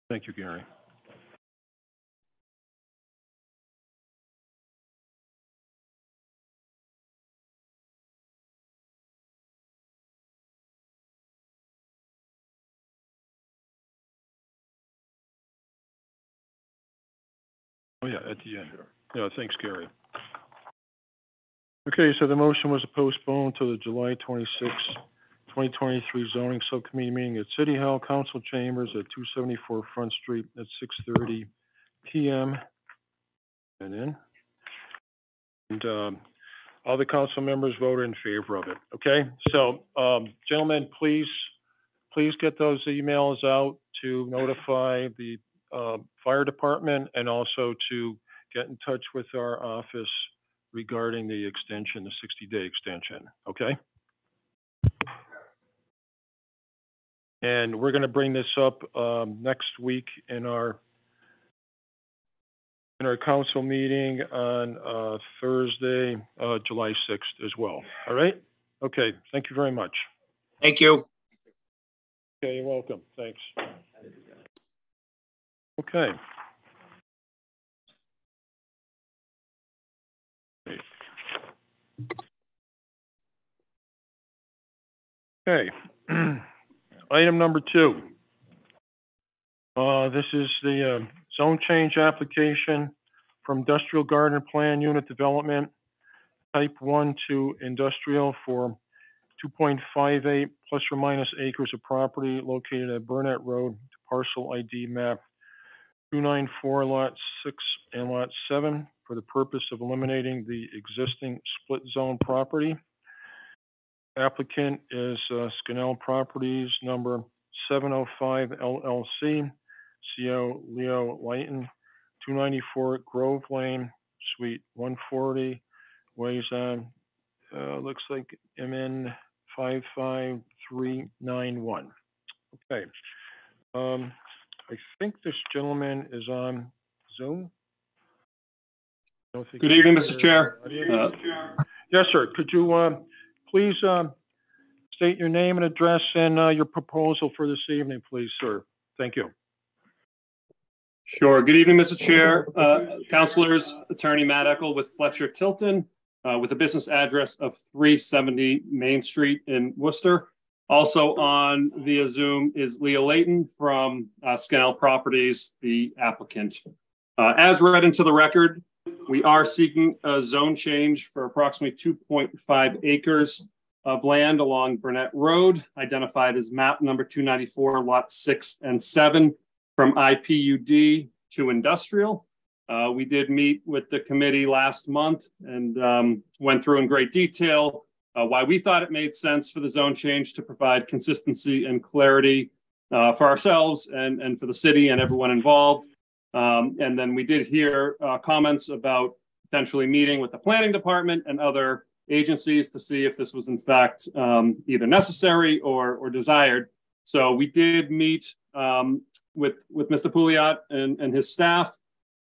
Thank you, Gary. Oh, yeah, at the end. Yeah, thanks, Gary. Okay, so the motion was to postpone to the July 26th, 2023 zoning subcommittee meeting at City Hall Council Chambers at 274 Front Street at 6:30 p.m. And all the council members voted in favor of it. Okay, so gentlemen, please get those emails out to notify the fire department and also to get in touch with our office regarding the extension, the 60-day extension. Okay. And we're going to bring this up next week in our council meeting on Thursday, July 6th as well. All right? Okay. Thank you very much. Thank you. Okay, you're welcome. Thanks. Okay. Okay. Item number 2. This is the zone change application from Industrial Garden Plan Unit Development, Type 1 to Industrial for 2.58 plus or minus acres of property located at Burnett Road, parcel ID map 294, lot 6 and lot 7, for the purpose of eliminating the existing split zone property. Applicant is Scannell Properties number 705 LLC, CO Leo Lighton, 294 Grove Lane, Suite 140, weighs on, looks like MN 55391. Okay. I think this gentleman is on Zoom. Good evening, Mr. Chair. Yes, sir. Could you please state your name and address and your proposal for this evening, please, sir? Thank you. Sure. Good evening, Mr. Chair. Councilors, Attorney Matt Eckel with Fletcher Tilton, with a business address of 370 Main Street in Worcester. Also on via Zoom is Leo Layton from Scannell Properties, the applicant. As read into the record, We are seeking a zone change for approximately 2.5 acres of land along Burnett Road, identified as map number 294, lots 6 and 7, from IPUD to industrial. We did meet with the committee last month and went through in great detail why we thought it made sense for the zone change to provide consistency and clarity for ourselves and for the city and everyone involved. And then we did hear comments about potentially meeting with the planning department and other agencies to see if this was in fact either necessary or desired. So we did meet with Mr. Pouliot and his staff,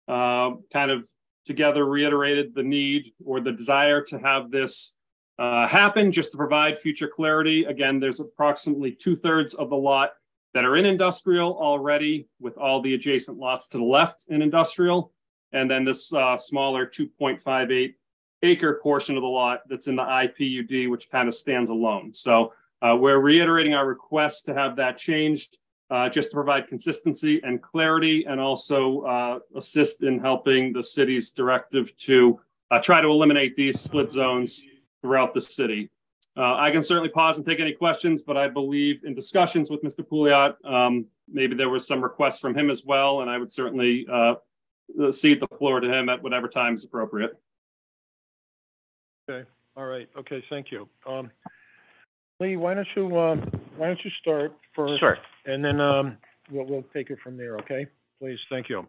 kind of together reiterated the need or the desire to have this happen just to provide future clarity. Again, there's approximately 2/3 of the lot that are in industrial already, with all the adjacent lots to the left in industrial. And then this smaller 2.58 acre portion of the lot that's in the IPUD, which kind of stands alone. So we're reiterating our request to have that changed just to provide consistency and clarity, and also assist in helping the city's directive to try to eliminate these split zones throughout the city. I can certainly pause and take any questions, but I believe in discussions with Mr. Pouliot, maybe there was some requests from him as well, and I would certainly cede the floor to him at whatever time is appropriate. Okay, all right, okay, thank you. Lee, why don't you start first? Sure. And then we'll take it from there, okay? Please, thank you.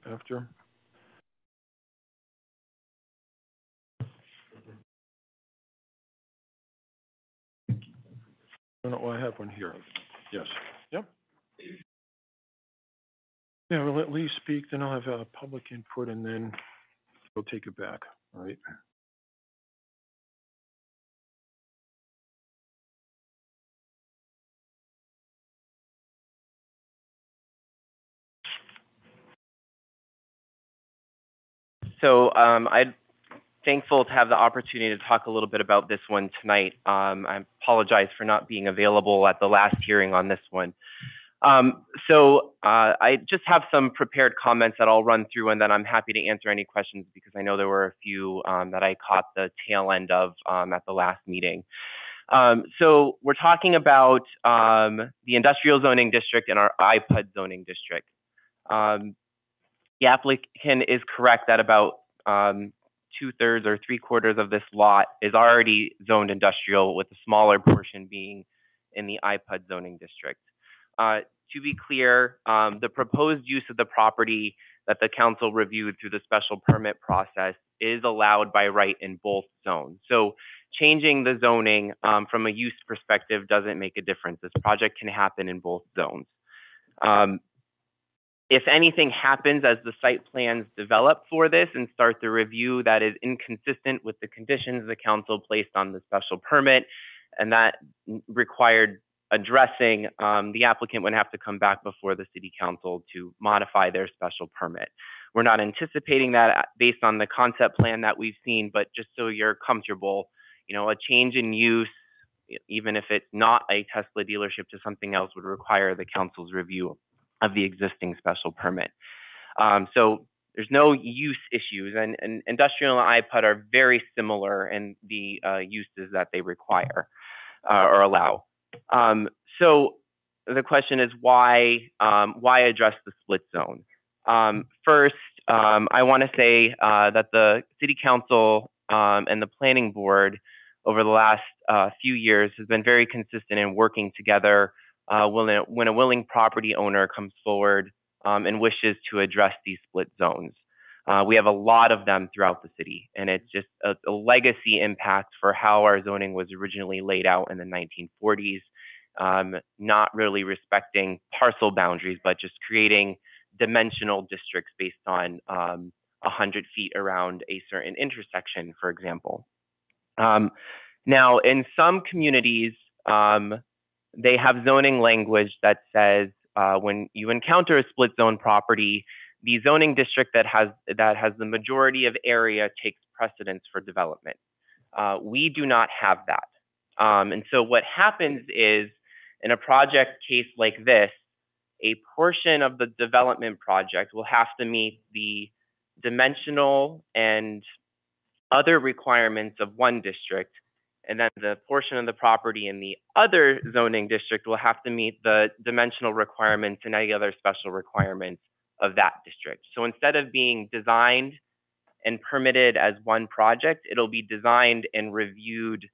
After. Oh, I have one here. Yes. Yep. Yeah, we'll let Lee speak, then I'll have public input, and then we'll take it back, all right? So I'm thankful to have the opportunity to talk a little bit about this one tonight. I apologize for not being available at the last hearing on this one. I just have some prepared comments that I'll run through, and then I'm happy to answer any questions because I know there were a few that I caught the tail end of at the last meeting. So we're talking about the industrial zoning district and our IPUD zoning district. The applicant is correct that about 2/3 or 3/4 of this lot is already zoned industrial, with a smaller portion being in the IPUD zoning district. To be clear, the proposed use of the property that the council reviewed through the special permit process is allowed by right in both zones. So changing the zoning from a use perspective doesn't make a difference. This project can happen in both zones. If anything happens as the site plans develop for this and start the review that is inconsistent with the conditions the council placed on the special permit, and that required addressing, the applicant would have to come back before the city council to modify their special permit. We're not anticipating that based on the concept plan that we've seen, but just so you're comfortable, you know, a change in use, even if it's not a Tesla dealership to something else, would require the council's review of the existing special permit. So there's no use issues, and industrial and IPUD are very similar in the uses that they require or allow. So the question is why address the split zone? First, I want to say that the city council and the planning board over the last few years has been very consistent in working together when a willing property owner comes forward and wishes to address these split zones. We have a lot of them throughout the city, and it's just a legacy impact for how our zoning was originally laid out in the 1940s, not really respecting parcel boundaries, but just creating dimensional districts based on 100 feet around a certain intersection, for example. Now, in some communities, they have zoning language that says when you encounter a split zone property, the zoning district that has the majority of area takes precedence for development. We do not have that. And so what happens is, in a project case like this, a portion of the development project will have to meet the dimensional and other requirements of one district, and then the portion of the property in the other zoning district will have to meet the dimensional requirements and any other special requirements of that district. So instead of being designed and permitted as one project, it'll be designed and reviewed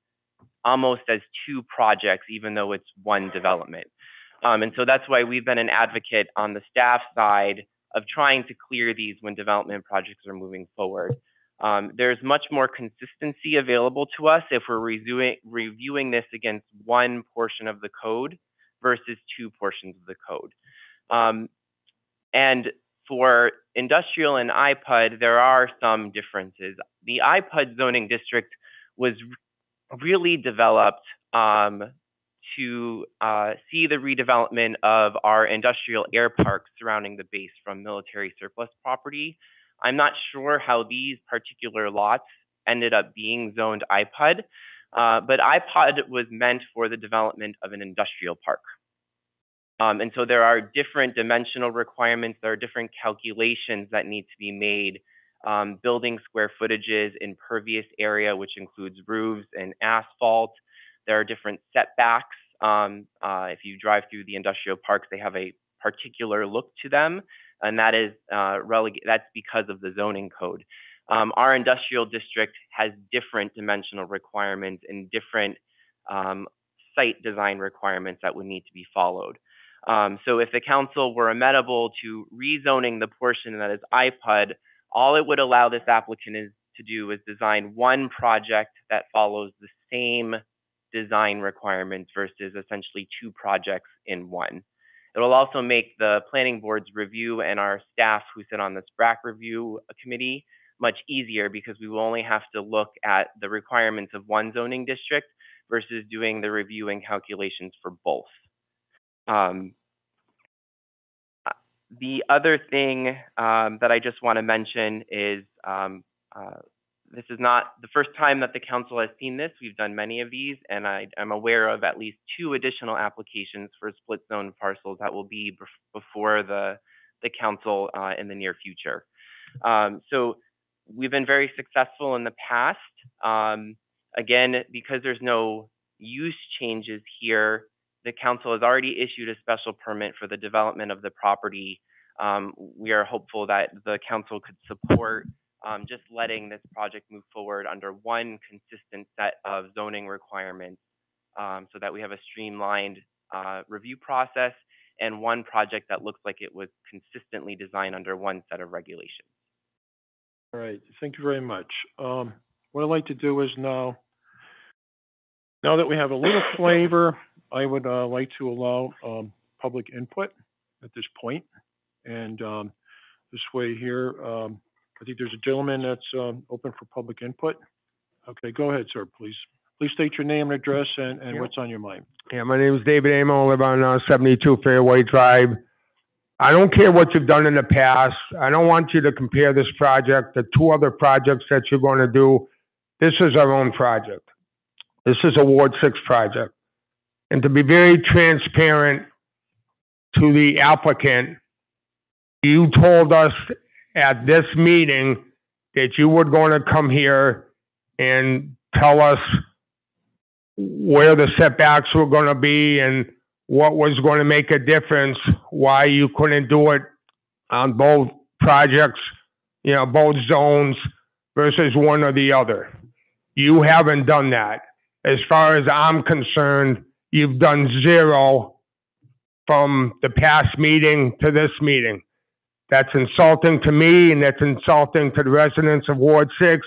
almost as two projects, even though it's one development. And so that's why we've been an advocate on the staff side of trying to clear these when development projects are moving forward. There's much more consistency available to us if we're reviewing this against one portion of the code versus two portions of the code. And for industrial and IPUD, there are some differences. The IPUD zoning district was really developed to see the redevelopment of our industrial air parks surrounding the base from military surplus property. I'm not sure how these particular lots ended up being zoned IPUD, but IPUD was meant for the development of an industrial park. And so there are different dimensional requirements, there are different calculations that need to be made, building square footages, impervious area, which includes roofs and asphalt. There are different setbacks. If you drive through the industrial parks, they have a particular look to them, and that is that's because of the zoning code. Our industrial district has different dimensional requirements and different site design requirements that would need to be followed. So if the council were amenable to rezoning the portion that is IPUD, all it would allow this applicant to do is design one project that follows the same design requirements versus essentially two projects in one. It will also make the planning board's review and our staff who sit on this BRAC review committee much easier, because we will only have to look at the requirements of one zoning district versus doing the review and calculations for both. The other thing that I just want to mention is this is not the first time that the council has seen this. We've done many of these, and I'm aware of at least 2 additional applications for split zone parcels that will be before the council in the near future. So we've been very successful in the past. Again, because there's no use changes here, the council has already issued a special permit for the development of the property. We are hopeful that the council could support just letting this project move forward under one consistent set of zoning requirements, so that we have a streamlined review process and one project that looks like it was consistently designed under one set of regulations. All right, thank you very much. What I'd like to do is now that we have a little flavor, I would like to allow public input at this point. And this way here, I think there's a gentleman that's open for public input. Okay, go ahead, sir, please. Please state your name and address and what's on your mind. Yeah, my name is David Amo. I live on 72 Fairway Drive. I don't care what you've done in the past. I don't want you to compare this project to 2 other projects that you're going to do. This is our own project. This is a Ward 6 project. And to be very transparent to the applicant, you told us at this meeting that you were going to come here and tell us where the setbacks were going to be and what was going to make a difference, why you couldn't do it on both projects, you know, both zones versus one or the other. You haven't done that. As far as I'm concerned, you've done 0 from the past meeting to this meeting. That's insulting to me, and that's insulting to the residents of Ward 6,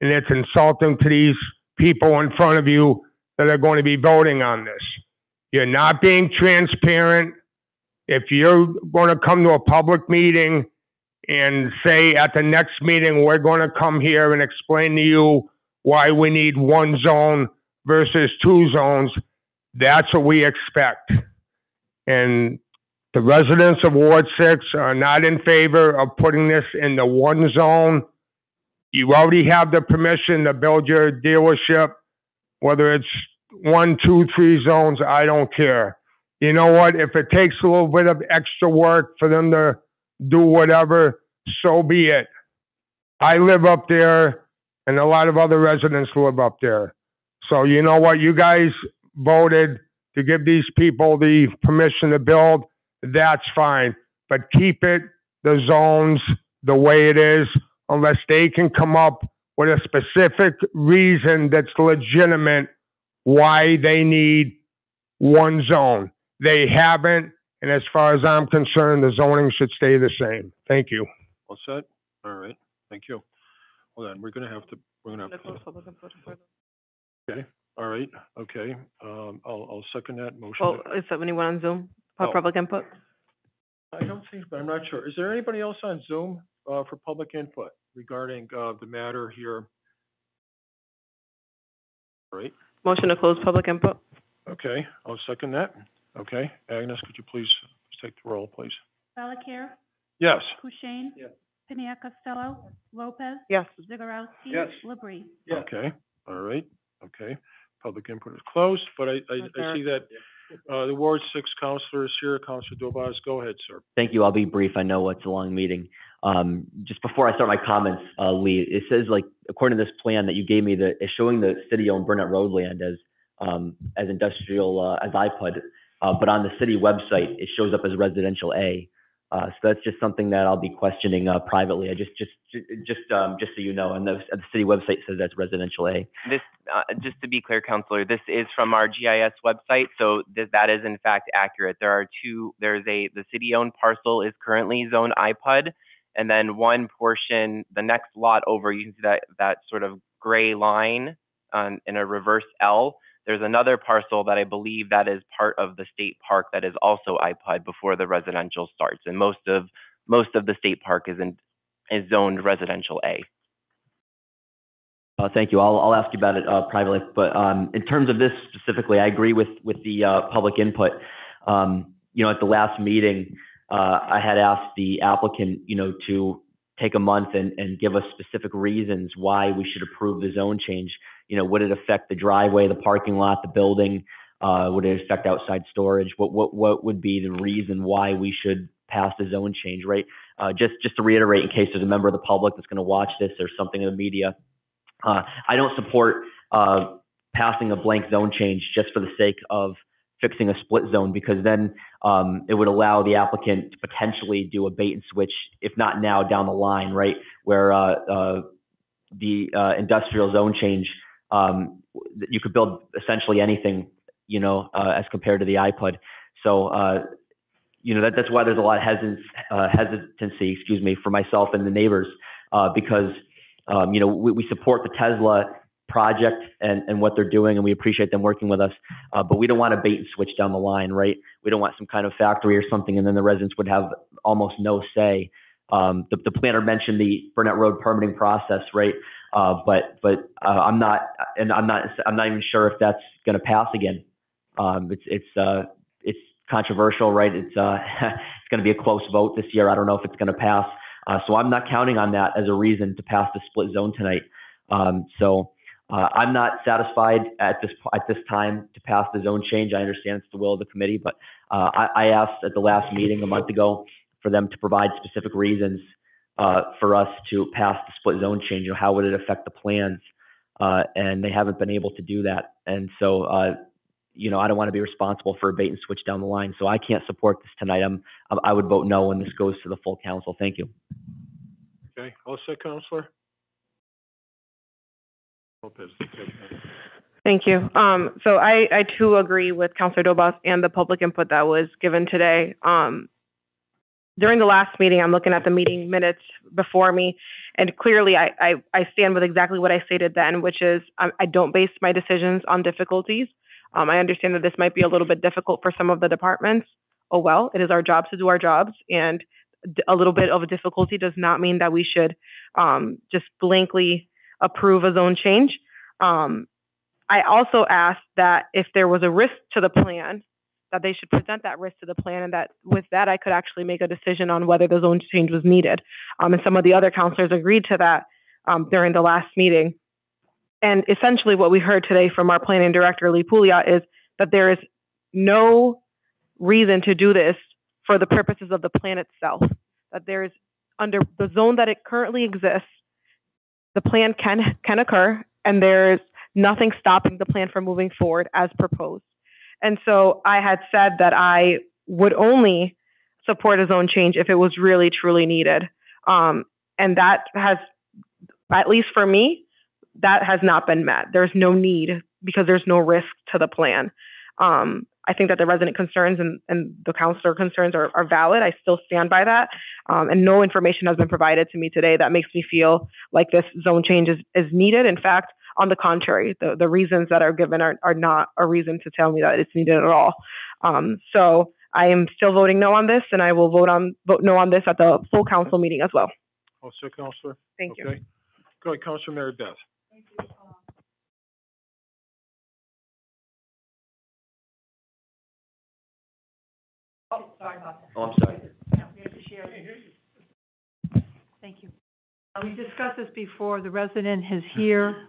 and it's insulting to these people in front of you that are going to be voting on this. You're not being transparent. If you're going to come to a public meeting and say at the next meeting, we're going to come here and explain to you why we need 1 zone versus 2 zones, that's what we expect. And the residents of Ward 6 are not in favor of putting this in the 1 zone. You already have the permission to build your dealership, whether it's 1, 2, 3 zones, I don't care. you know what? If it takes a little bit of extra work for them to do whatever, so be it. I live up there, and a lot of other residents live up there. So you know what? You guys voted to give these people the permission to build. That's fine. But keep it, the zones, the way it is, unless they can come up with a specific reason that's legitimate why they need one zone. They haven't, and as far as I'm concerned, the zoning should stay the same. Thank you. All set? All right, thank you. Hold on, we're gonna have to, okay, all right, okay. I'll second that motion. Well, is that anyone on Zoom? Oh. Public input? I don't think, but I'm not sure. Is there anybody else on Zoom, for public input regarding, the matter here? All right, Motion to close public input? okay, I'll second that. Okay, Agnes, could you please take the roll, please? Valakir, Yes. Kushein. Yes. Piniac Costello, Lopez. Yes. Zagorowski. Yes. Labrie. Okay, all right, okay. Public input is closed, but I see that, the Ward 6 counselor is here. Counselor Dobas, go ahead, sir. Thank you. I'll be brief. I know it's a long meeting. Just before I start my comments, Lee, it says like, according to this plan that you gave me, that it's showing the city-owned Burnett Road land as industrial, as IPUD, but on the city website, it shows up as residential A. So that's just something that I'll be questioning privately. I just so you know, and the city website says that's residential A. This, just to be clear, Counselor, this is from our GIS website, so that is in fact accurate. The city-owned parcel is currently zone IPUD, and then one portion, the next lot over, you can see that sort of gray line in a reverse L. There's another parcel that I believe that is part of the state park that is also IPUD before the residential starts, and most of the state park is zoned residential A. Thank you. I'll ask you about it privately, but in terms of this specifically, I agree with the public input. You know, at the last meeting, I had asked the applicant, you know, to take a month and give us specific reasons why we should approve the zone change. You know, would it affect the driveway, the parking lot, the building? Would it affect outside storage? What would be the reason why we should pass the zone change, right? Just to reiterate, in case there's a member of the public that's going to watch this or something in the media, I don't support passing a blank zone change just for the sake of fixing a split zone, because then it would allow the applicant to potentially do a bait and switch, if not now, down the line, right? Where the industrial zone change, you could build essentially anything, you know, as compared to the iPUD. So, you know, that's why there's a lot of hesitancy, excuse me, for myself and the neighbors, because, you know, we support the Tesla project and what they're doing, and we appreciate them working with us, but we don't want to bait and switch down the line, right? We don't want some kind of factory or something, and then the residents would have almost no say. The planner mentioned the Burnett Road permitting process, right? But I'm not even sure if that's going to pass again. It's controversial, right? It's going to be a close vote this year. I don't know if it's going to pass. So I'm not counting on that as a reason to pass the split zone tonight. I'm not satisfied at this time to pass the zone change. I understand it's the will of the committee, but I asked at the last meeting a month ago for them to provide specific reasons for us to pass the split zone change. You know, how would it affect the plans? And they haven't been able to do that. And so, you know, I don't want to be responsible for a bait and switch down the line. So I can't support this tonight. I would vote no when this goes to the full council. Thank you. Okay, all set, Counselor? Lopez. Thank you. So I too agree with Councilor Dobas and the public input that was given today. During the last meeting, I'm looking at the meeting minutes before me, and clearly I stand with exactly what I stated then, which is I don't base my decisions on difficulties. I understand that this might be a little bit difficult for some of the departments. Oh well, it is our job to do our jobs, and a little bit of a difficulty does not mean that we should just blankly approve a zone change. I also asked that if there was a risk to the plan, that they should present that risk to the plan, and that with that I could actually make a decision on whether the zone change was needed. And some of the other counselors agreed to that during the last meeting. And essentially what we heard today from our planning director, Lee Pouliot, is that there is no reason to do this for the purposes of the plan itself. That there's, under the zone that it currently exists, the plan can occur, and there's nothing stopping the plan from moving forward as proposed. And so I had said that I would only support a zone change if it was really, truly needed. And that has, at least for me, that has not been met. There's no need because there's no risk to the plan. I think that the resident concerns and the counselor concerns are valid. I still stand by that. And no information has been provided to me today that makes me feel like this zone change is needed. In fact, on the contrary, the reasons that are given are not a reason to tell me that it's needed at all. So I am still voting no on this, and I will vote no on this at the full council meeting as well. Also, Counselor? Thank you. Okay. Go ahead, Counselor Mary Beth. Oh, sorry about that. Oh, I'm sorry. Yeah, we have to share Thank you. We discussed this before. The resident is here.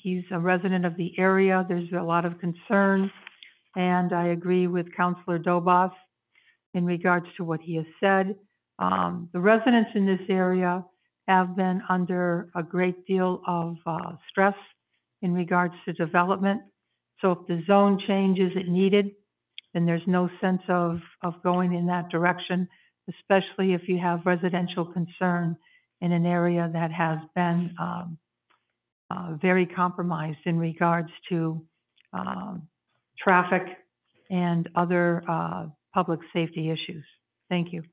He's a resident of the area. There's a lot of concern, and I agree with Councilor Dobas in regards to what he has said. The residents in this area have been under a great deal of stress in regards to development. So if the zone change isn't needed, then there's no sense of going in that direction, especially if you have residential concern in an area that has been very compromised in regards to traffic and other public safety issues. Thank you.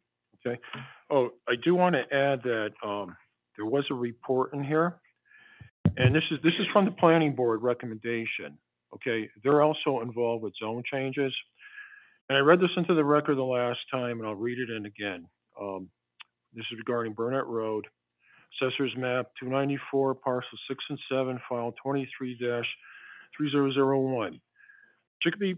Okay. Oh, I do want to add that there was a report in here, and this is from the planning board recommendation. Okay, they're also involved with zone changes, and I read this into the record the last time, and I'll read it in again. This is regarding Burnett Road, Assessor's Map 294, Parcel 6 and 7, File 23-3001. Chicopee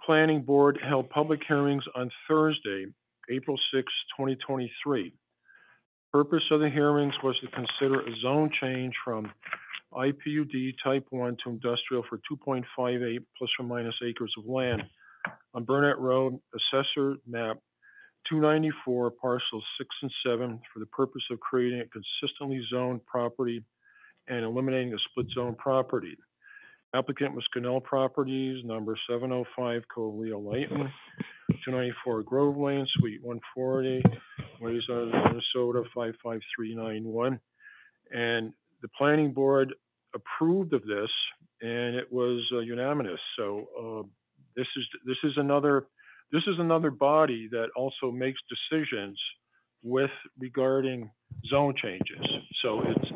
Planning Board held public hearings on Thursday, April 6, 2023. Purpose of the hearings was to consider a zone change from IPUD Type 1 to industrial for 2.58 plus or minus acres of land on Burnett Road, Assessor Map 294, Parcels 6 and 7, for the purpose of creating a consistently zoned property and eliminating a split zone property. Applicant was Canal Properties, number 705 Covaleo Layton, 294 Grove Lane, Suite 140, Wayside, Minnesota 55391. And the planning board approved of this, and it was unanimous. So this is another body that also makes decisions with regarding zone changes. So it's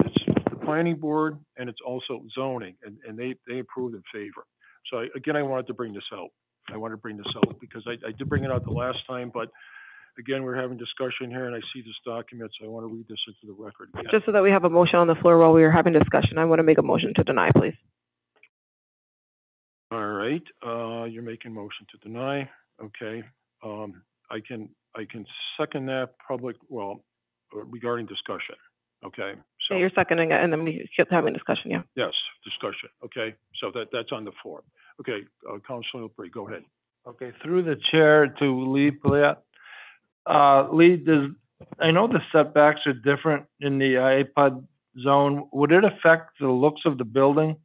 the planning board, and it's also zoning, and they approved in favor. So I wanted to bring this out. I want to bring this out because I did bring it out the last time, but again, we're having discussion here, and I see this document, so I want to read this into the record again. Just so that we have a motion on the floor while we are having discussion, I want to make a motion to deny, please. All right, you're making motion to deny. Okay, I can second that regarding discussion. Okay, so Yeah, you're seconding it, and then we keep having discussion, yeah. yes, discussion. Okay, so that's on the floor. Okay, Councilor LaPree, go ahead. Okay, through the chair to Lee Pliat. Lee, I know the setbacks are different in the iPod zone. Would it affect the looks of the building?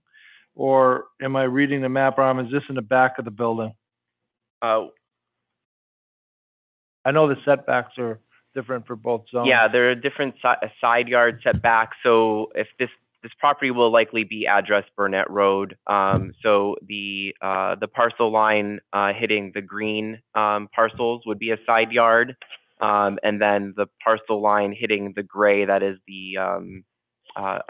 Or am I reading the map wrong? Is this in the back of the building? I know the setbacks are different for both zones. Yeah, there are different side yard setbacks. So if this property will likely be addressed Burnett Road. So the parcel line hitting the green parcels would be a side yard. And then the parcel line hitting the gray, that is the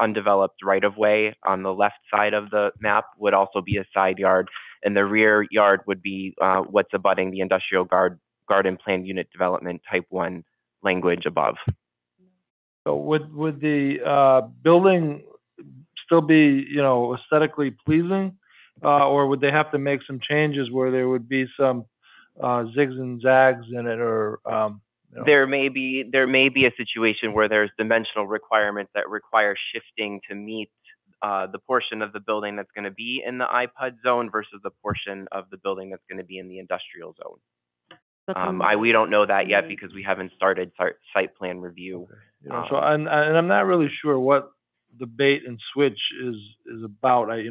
undeveloped right-of-way on the left side of the map, would also be a side yard. And the rear yard would be what's abutting the industrial garden plan unit development type 1 language above. So would the building still be, aesthetically pleasing? Or would they have to make some changes where there would be some zigs and zags in it, or There may be a situation where there's dimensional requirements that require shifting to meet the portion of the building that's going to be in the iPod zone versus the portion of the building that's going to be in the industrial zone. We don't know that yet because we haven't started site plan review. You know, so and I'm not really sure what the bait and switch is about. I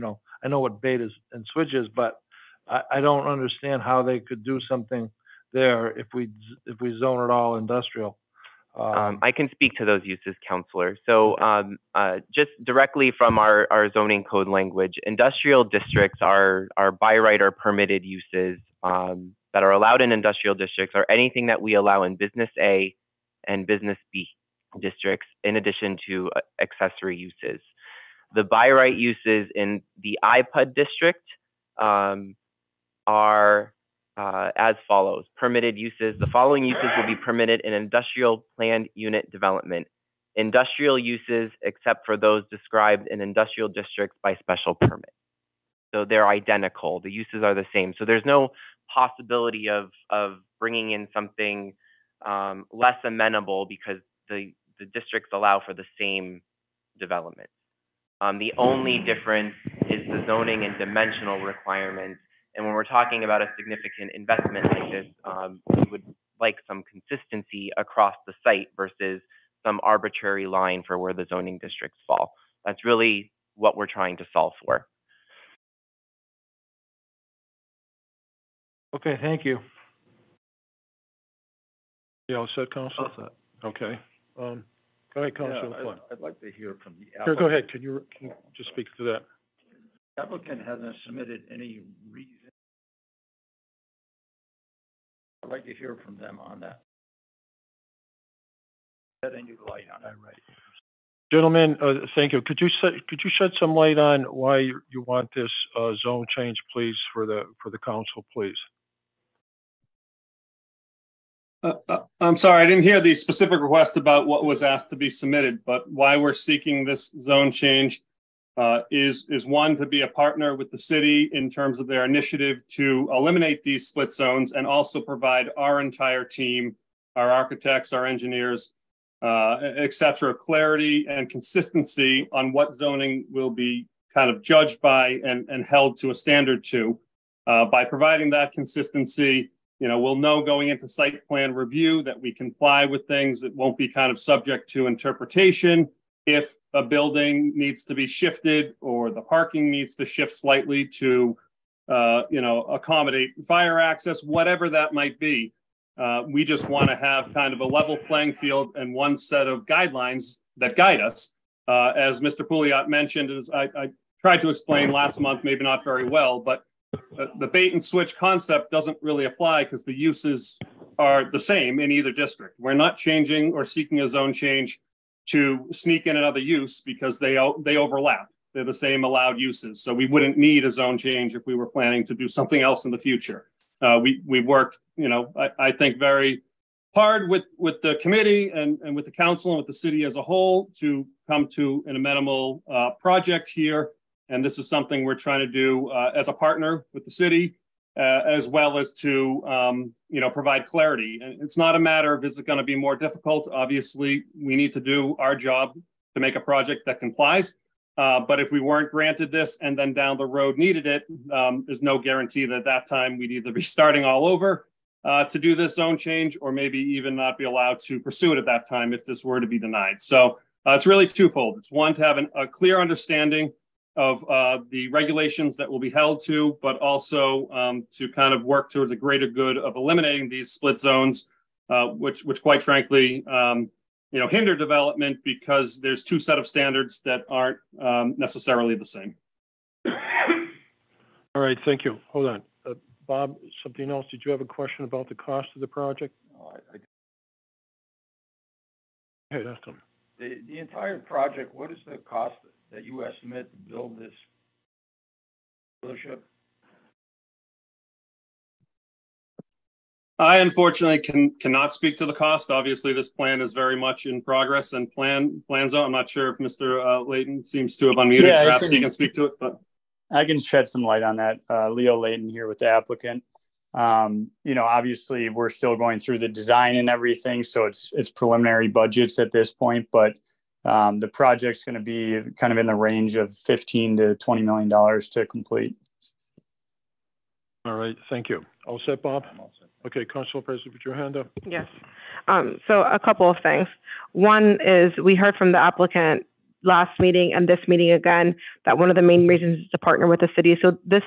know what bait is and switch is, but I don't understand how they could do something there if we zone it all industrial. I can speak to those uses, Counselor. So just directly from our zoning code language, industrial districts are by right or permitted uses that are allowed in industrial districts, or anything that we allow in Business A and Business B districts, in addition to accessory uses. The by right uses in the IPUD district are as follows. Permitted uses. The following uses will be permitted in industrial planned unit development. Industrial uses except for those described in industrial districts by special permit. So they're identical. The uses are the same. So there's no possibility of bringing in something less amenable because the districts allow for the same development. The only difference is the zoning and dimensional requirements. And when we're talking about a significant investment like this, we would like some consistency across the site versus some arbitrary line for where the zoning districts fall. That's really what we're trying to solve for. Okay, thank you. You all set, Council? All set. Okay. Go ahead, Councilor Flynn. I'd like to hear from the Here, applicant. go ahead. Can you just speak to that? The applicant hasn't submitted any reason. I'd like to hear from them on that. Shed any light on that, right? Gentlemen, thank you. Could you shed some light on why you want this zone change, please, for the council, please? I'm sorry, I didn't hear the specific request about what was asked to be submitted, but why we're seeking this zone change is one, to be a partner with the city in terms of their initiative to eliminate these split zones and also provide our entire team, our architects, our engineers, et cetera, clarity and consistency on what zoning will be kind of judged by and held to a standard to. By providing that consistency, we'll know going into site plan review that we comply with things that won't be kind of subject to interpretation. If a building needs to be shifted or the parking needs to shift slightly to, accommodate fire access, whatever that might be, we just want to have kind of a level playing field and one set of guidelines that guide us. As Mr. Pouliot mentioned, as I tried to explain last month, maybe not very well, but the bait and switch concept doesn't really apply because the uses are the same in either district. We're not changing or seeking a zone change to sneak in another use because they overlap. They're the same allowed uses. So we wouldn't need a zone change if we were planning to do something else in the future. We worked, I think very hard with the committee and with the council and with the city as a whole to come to an amenable project here. And this is something we're trying to do as a partner with the city, as well as to, provide clarity. And it's not a matter of, is it going to be more difficult? Obviously, we need to do our job to make a project that complies. But if we weren't granted this and then down the road needed it, there's no guarantee that at that time we'd either be starting all over to do this zone change or maybe even not be allowed to pursue it at that time if this were to be denied. So it's really twofold. It's one, to have a clear understanding of the regulations that will be held to, but also to kind of work towards a greater good of eliminating these split zones, which quite frankly, hinder development because there's two set of standards that aren't necessarily the same. All right, thank you. Hold on. Bob, something else? Did you have a question about the cost of the project? No, Hey, that's them. The entire project, what is the cost that you estimate to build this dealership? I unfortunately cannot speak to the cost. Obviously, this plan is very much in progress and plans on. I'm not sure if Mr. Layton seems to have unmuted. Yeah, perhaps he can speak to it. But I can shed some light on that. Leo Layton here with the applicant. Obviously, we're still going through the design and everything, so it's preliminary budgets at this point. But the project's going to be kind of in the range of $15 to $20 million to complete. All right, thank you. All set, Bob? Okay, Council President, put your hand up. Yes. So a couple of things. One is we heard from the applicant last meeting and this meeting again that one of the main reasons is to partner with the city. So this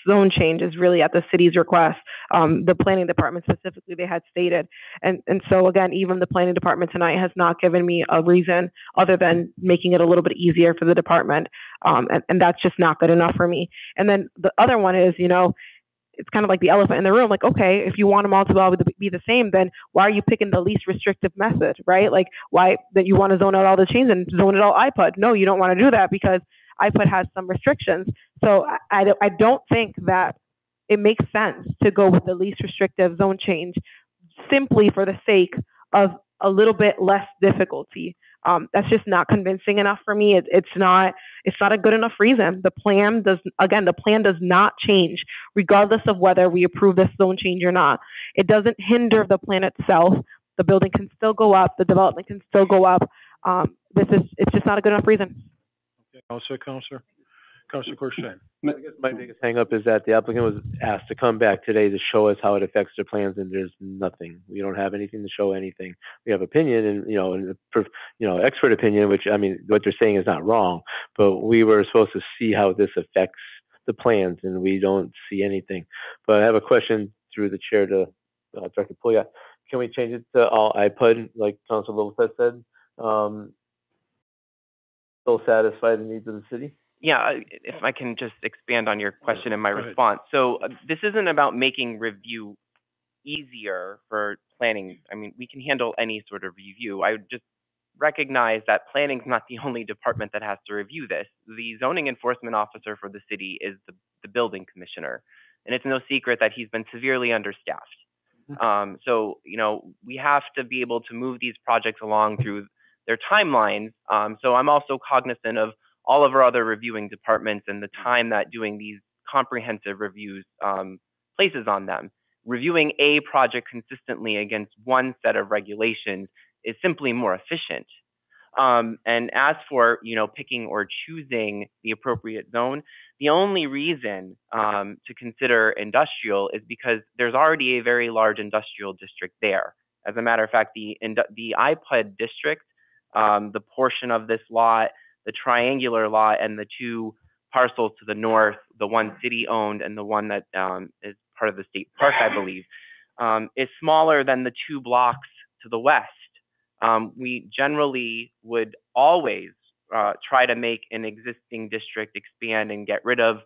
zone change is really at the city's request. The planning department specifically, they had stated. And so again, even the planning department tonight has not given me a reason other than making it a little bit easier for the department. And that's just not good enough for me. And then the other one is, you know, it's kind of like the elephant in the room. Like, okay, if you want them all to all be the same, then why are you picking the least restrictive method, right? Like, why that you want to zone out all the chains and zone it all iPod? No, you don't want to do that because iPod has some restrictions. So I don't think that it makes sense to go with the least restrictive zone change simply for the sake of a little bit less difficulty. That's just not convincing enough for me. It's not a good enough reason. The plan does not change regardless of whether we approve this zone change or not. It doesn't hinder the plan itself. The building can still go up. The development can still go up. It's just not a good enough reason. Okay, also, Councilor Corshain. I guess my biggest hangup is that the applicant was asked to come back today to show us how it affects their plans, and there's nothing. We don't have anything to show anything. We have opinion, and expert opinion, which I mean, what they're saying is not wrong, but we were supposed to see how this affects the plans, and we don't see anything. But I have a question through the chair to Director Pouliot. Can we change it to all iPod, like Councilor Lopez said? Still satisfy the needs of the city? Yeah, if I can just expand on your question and my response. So this isn't about making review easier for planning. I mean, we can handle any sort of review. I would just recognize that planning's not the only department that has to review this. The zoning enforcement officer for the city is the building commissioner. And it's no secret that he's been severely understaffed. So, you know, we have to be able to move these projects along through their timelines. So I'm also cognizant of all of our other reviewing departments and the time that doing these comprehensive reviews places on them. Reviewing a project consistently against one set of regulations is simply more efficient. And as for, you know, picking or choosing the appropriate zone, the only reason to consider industrial is because there's already a very large industrial district there. As a matter of fact, the iPod district, the portion of this lot, the triangular lot, and the two parcels to the north, the one city owned and the one that is part of the state park, I believe, is smaller than the 2 blocks to the west. We generally would always try to make an existing district expand and get rid of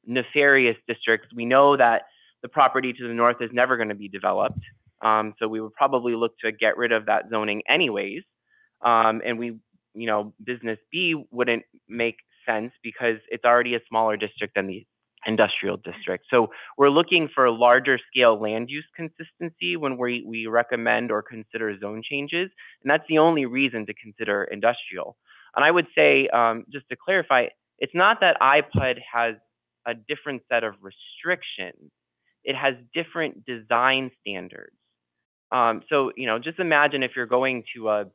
nefarious districts. We know that the property to the north is never going to be developed. So we would probably look to get rid of that zoning anyways. And we, you know, business B wouldn't make sense because it's already a smaller district than the industrial district. So we're looking for larger scale land use consistency when we recommend or consider zone changes. And that's the only reason to consider industrial. And I would say, just to clarify, it's not that iPod has a different set of restrictions. It has different design standards. So, you know, just imagine if you're going to a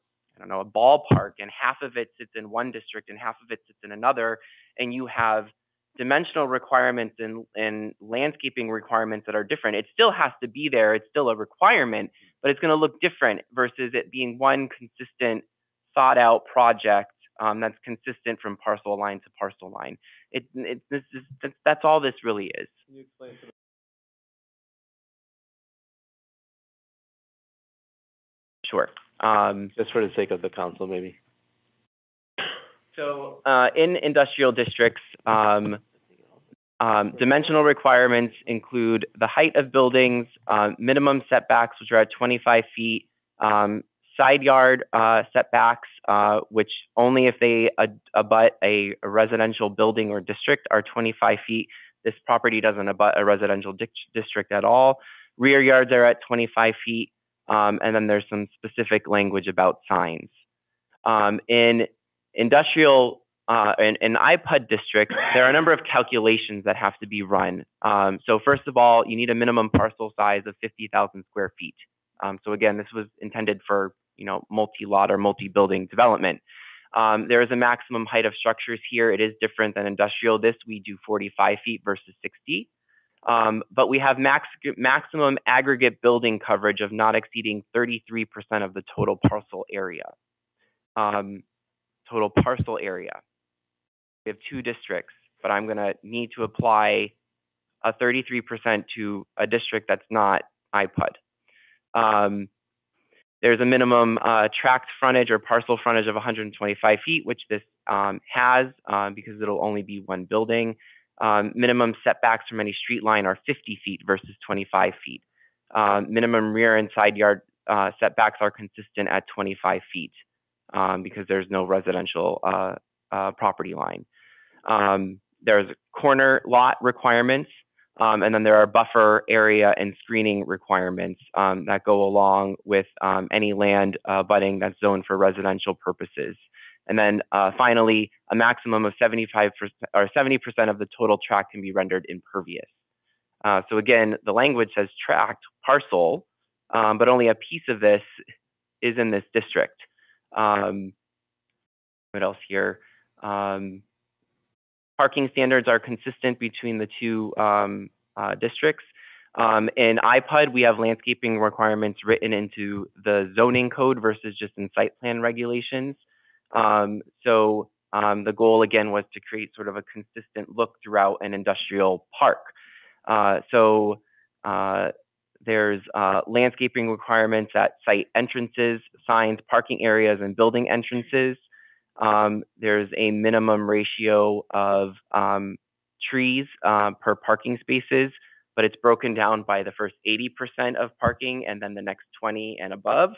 ballpark and half of it sits in one district and half of it sits in another, and you have dimensional requirements and landscaping requirements that are different. It still has to be there. It's still a requirement, but it's going to look different versus it being one consistent, thought out project that's consistent from parcel line to parcel line. That's all this really is. Can you explain to me? Sure. Just for the sake of the council, maybe. So in industrial districts, dimensional requirements include the height of buildings, minimum setbacks, which are at 25 feet, side yard setbacks, which only if they abut a residential building or district are 25 feet. This property doesn't abut a residential district at all. Rear yards are at 25 feet. And then there's some specific language about signs. In industrial and iPod districts, there are a number of calculations that have to be run. So first of all, you need a minimum parcel size of 50,000 square feet. So again, this was intended for, you know, multi-lot or multi-building development. There is a maximum height of structures here. It is different than industrial. This, we do 45 feet versus 60. But we have maximum aggregate building coverage of not exceeding 33% of the total parcel area. We have 2 districts, but I'm going to need to apply a 33% to a district that's not IPUD. There's a minimum tract frontage or parcel frontage of 125 feet, which this has because it'll only be one building. Minimum setbacks from any street line are 50 feet versus 25 feet. Minimum rear and side yard setbacks are consistent at 25 feet because there's no residential property line. There's corner lot requirements, and then there are buffer area and screening requirements that go along with any land abutting that's zoned for residential purposes. And then finally, a maximum of 75% or 70% of the total tract can be rendered impervious. So again, the language says tract, parcel, but only a piece of this is in this district. What else here? Parking standards are consistent between the 2 districts. In IPUD, we have landscaping requirements written into the zoning code versus just in site plan regulations. So the goal again was to create sort of a consistent look throughout an industrial park. There's landscaping requirements at site entrances, signs, parking areas, and building entrances. There's a minimum ratio of trees per parking spaces, but it's broken down by the first 80% of parking and then the next 20 and above,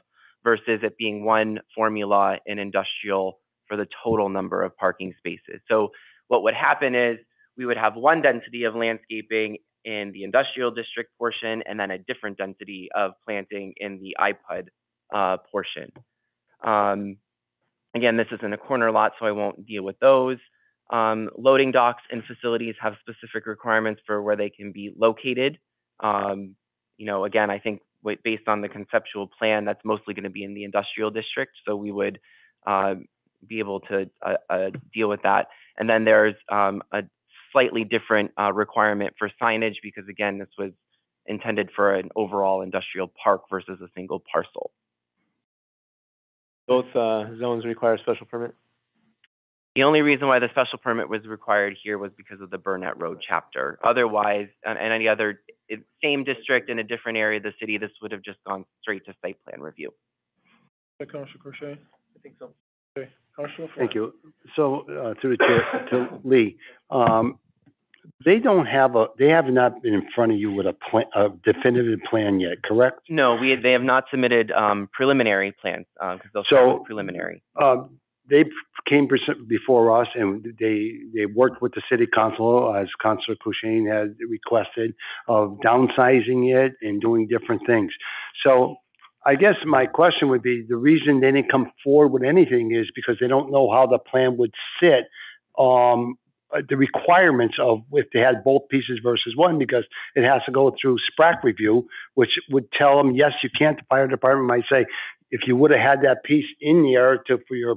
versus it being one formula in industrial for the total number of parking spaces. So what would happen is we would have one density of landscaping in the industrial district portion and then a different density of planting in the IPUD portion. Again, this isn't a corner lot, so I won't deal with those. Loading docks and facilities have specific requirements for where they can be located. Again, I think based on the conceptual plan, that's mostly going to be in the industrial district, so we would be able to deal with that. And then there's a slightly different requirement for signage because, again, this was intended for an overall industrial park versus a single parcel. Both zones require special permit? The only reason why the special permit was required here was because of the Burnett Road chapter. Otherwise, in any other same district in a different area of the city, this would have just gone straight to site plan review. Councilor Crochet? I think so. Okay, Councilor Ford. Thank you. So, to the chair, to Lee, they have not been in front of you with a definitive plan yet, correct? No, they have not submitted preliminary plans because they'll start with preliminary. They came before us and they worked with the city council, as Councilor Cushing had requested, of downsizing it and doing different things. So I guess my question would be, the reason they didn't come forward with anything is because they don't know how the plan would sit, the requirements of if they had both pieces versus one, because it has to go through SPRAC review, which would tell them, yes, you can't. The fire department might say, if you would have had that piece in there for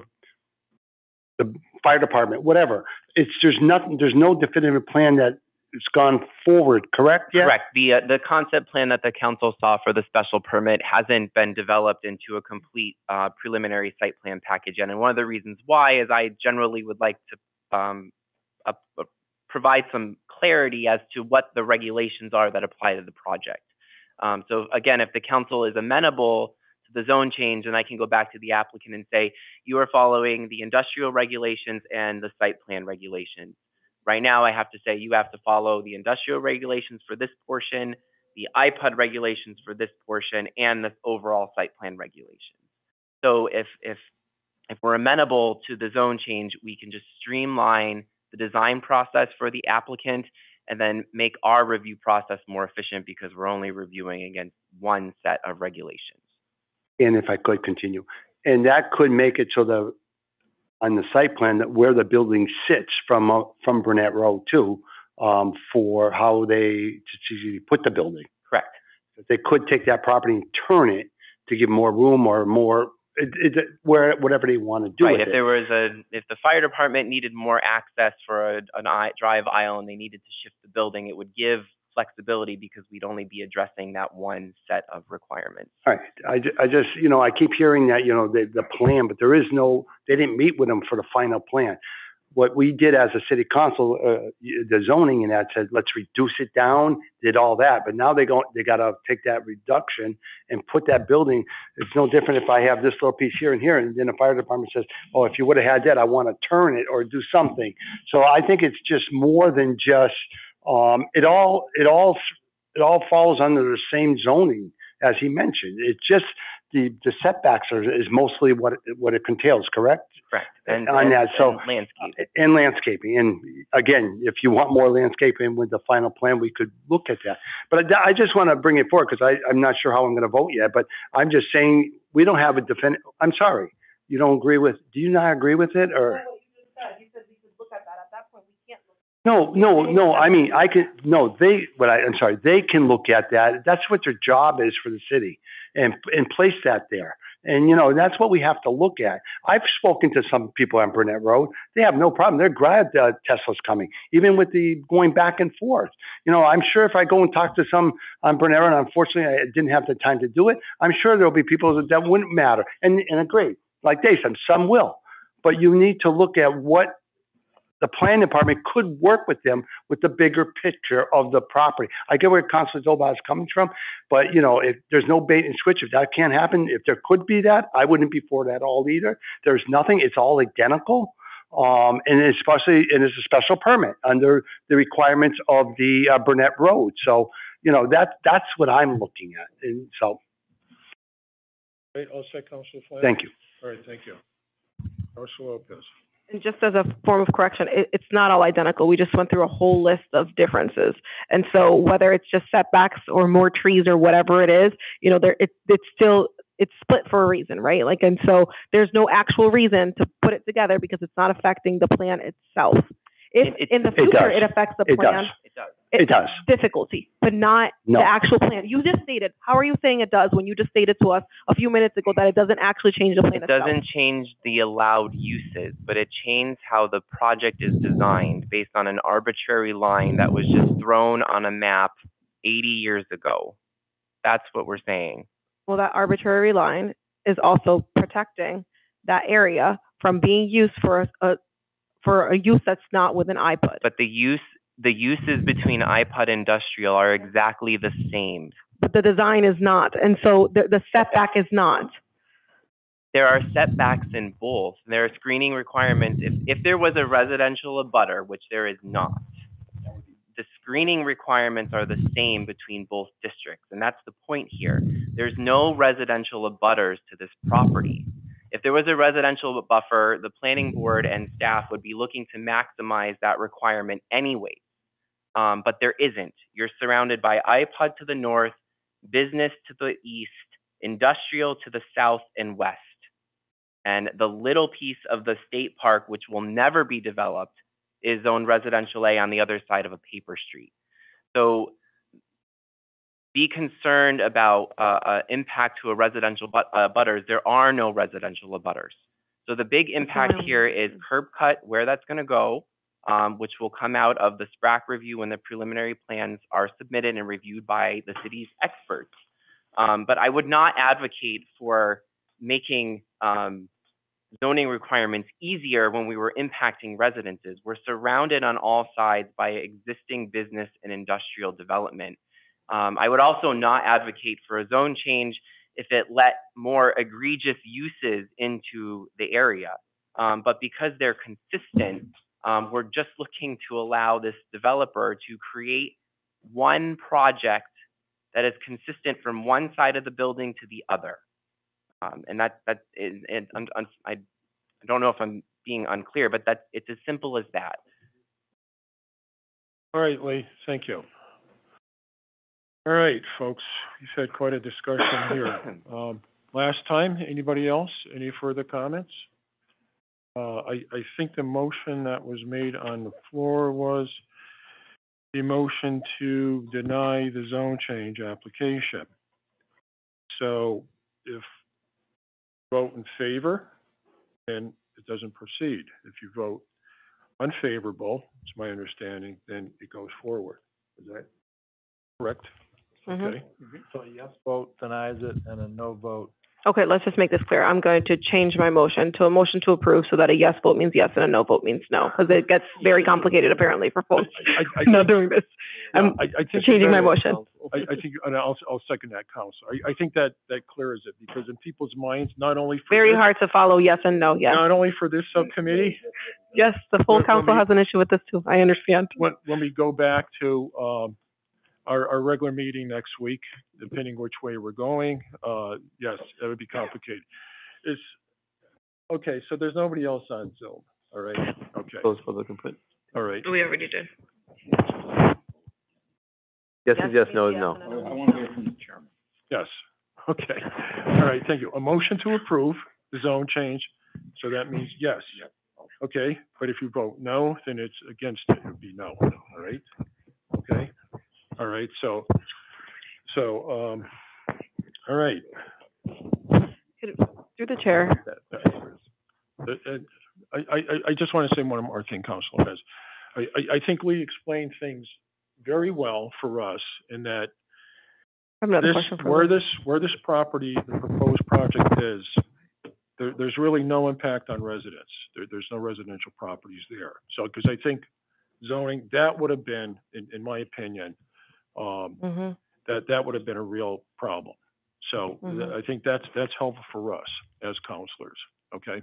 the fire department, whatever. There's no definitive plan that has gone forward, correct? Yet? Correct. The concept plan that the council saw for the special permit hasn't been developed into a complete preliminary site plan package yet. And one of the reasons why is I generally would like to provide some clarity as to what the regulations are that apply to the project. So again, if the council is amenable to the zone change, and I can go back to the applicant and say, you are following the industrial regulations and the site plan regulations. Right now, I have to say you have to follow the industrial regulations for this portion, the IPUD regulations for this portion, and the overall site plan regulations. So if we're amenable to the zone change, we can just streamline the design process for the applicant and then make our review process more efficient because we're only reviewing against one set of regulations. And if I could continue, and that could make it so on the site plan that where the building sits from Burnett Road too, for how they put the building. Correct. They could take that property and turn it to give more room or more where, whatever they want to do Right, with if there was if the fire department needed more access for drive aisle and they needed to shift the building, it would give flexibility because we'd only be addressing that one set of requirements. All right, I just, I keep hearing that, the plan, but they didn't meet with them for the final plan. What we did as a city council, the zoning and that said, let's reduce it down, did all that. But now they got to take that reduction and put that building. It's no different if I have this little piece here and here, and then the fire department says, oh, if you would have had that, I want to turn it or do something. So I think it's just more than just, it all falls under the same zoning as he mentioned. It's just the setbacks is mostly what it contains, correct? Correct. And landscaping. And landscaping. And again, if you want more landscaping with the final plan, we could look at that. But I just want to bring it forward because I'm not sure how I'm going to vote yet. But I'm just saying we don't have a definitive. I'm sorry, you don't agree with? Do you not agree with it or? No. I mean, I can. No, I'm sorry. They can look at that. That's what their job is for the city, and place that there. And that's what we have to look at. I've spoken to some people on Burnett Road. They have no problem. They're glad Tesla's coming, even with the going back and forth. I'm sure if I go and talk to some on Burnett Road, and unfortunately I didn't have the time to do it, I'm sure there'll be people that wouldn't matter. And agree, like they said, some will. But you need to look at what the planning department could work with them with the bigger picture of the property. I get where Councilor Zobel is coming from, but if there's no bait and switch, if that can't happen, if there could be that, I wouldn't be for that at all either. There's nothing; it's all identical, and especially it's a special permit under the requirements of the Burnett Road. So that's what I'm looking at, and so. Right, I'll say Councilor Flynn. Thank you. All right, thank you. Councilor Lopez. And just as a form of correction, it's not all identical. We just went through a whole list of differences. And so whether it's just setbacks or more trees or whatever it is, it's split for a reason, right? And so there's no actual reason to put it together because it's not affecting the plan itself. If in the future it affects the plan, it does. Difficulty, but not the actual plan. You just stated, how are you saying it does when you just stated to us a few minutes ago that it doesn't actually change the plan itself? It doesn't change the allowed uses, but it changes how the project is designed based on an arbitrary line that was just thrown on a map 80 years ago. That's what we're saying. Well, that arbitrary line is also protecting that area from being used for a use that's not within iPUD. But the uses between iPUD and industrial are exactly the same. But the design is not, and so the setback is not. There are setbacks in both. There are screening requirements. If there was a residential abutter, which there is not, the screening requirements are the same between both districts, and that's the point here. There's no residential abutters to this property. If there was a residential buffer, the planning board and staff would be looking to maximize that requirement anyway. But there isn't. You're surrounded by iPUD to the north, business to the east, industrial to the south and west. And the little piece of the state park, which will never be developed, is zoned residential A on the other side of a paper street. So be concerned about impact to a residential abutters. There are no residential abutters. So the big impact here is curb cut, where that's going to go, which will come out of the SPRAC review when the preliminary plans are submitted and reviewed by the city's experts. But I would not advocate for making zoning requirements easier when we were impacting residences. We're surrounded on all sides by existing business and industrial development. I would also not advocate for a zone change if it let more egregious uses into the area. But because they're consistent, we're just looking to allow this developer to create one project that is consistent from one side of the building to the other. And I don't know if I'm being unclear, but it's as simple as that. All right, Lee, thank you. All right, folks, we've had quite a discussion here. Last time, anybody else? Any further comments? I think the motion that was made on the floor was the motion to deny the zone change application. So if vote in favor, then it doesn't proceed. If you vote unfavorable, it's my understanding, then it goes forward. Is that correct? Okay. So a yes vote denies it and a no vote. Okay, let's just make this clear. I'm going to change my motion to a motion to approve so that a yes vote means yes and a no vote means no, because it gets very complicated apparently for folks not doing this. I'm changing my motion. I think, and I'll second that, Council. I think that clears it, because in people's minds, not only for Very this, hard to follow yes and no, yes. not only for this subcommittee, Yes, the full when council we- has an issue with this too. I understand. when we go back to, our regular meeting next week, depending which way we're going, yes, that would be complicated. Okay, so there's nobody else on Zoom, all right? Okay, Close public input. all right. We already did. Yes is yes, no is no. I want to hear from the chairman. Yes, okay. All right, thank you. A motion to approve the zone change, so that means yes. Okay, but if you vote no, then it's against it, it would be no, all right? Okay, all right, so, all right. Through the chair. I just want to say one more thing, Councilor Hess. I think Lee explained things very well for us in that I have another this, question for Lee. where this property, the proposed project is, there's really no impact on residents. There's no residential properties there. So, because I think zoning, that would have been, in my opinion, that would have been a real problem. So I think that's helpful for us as counselors. Okay,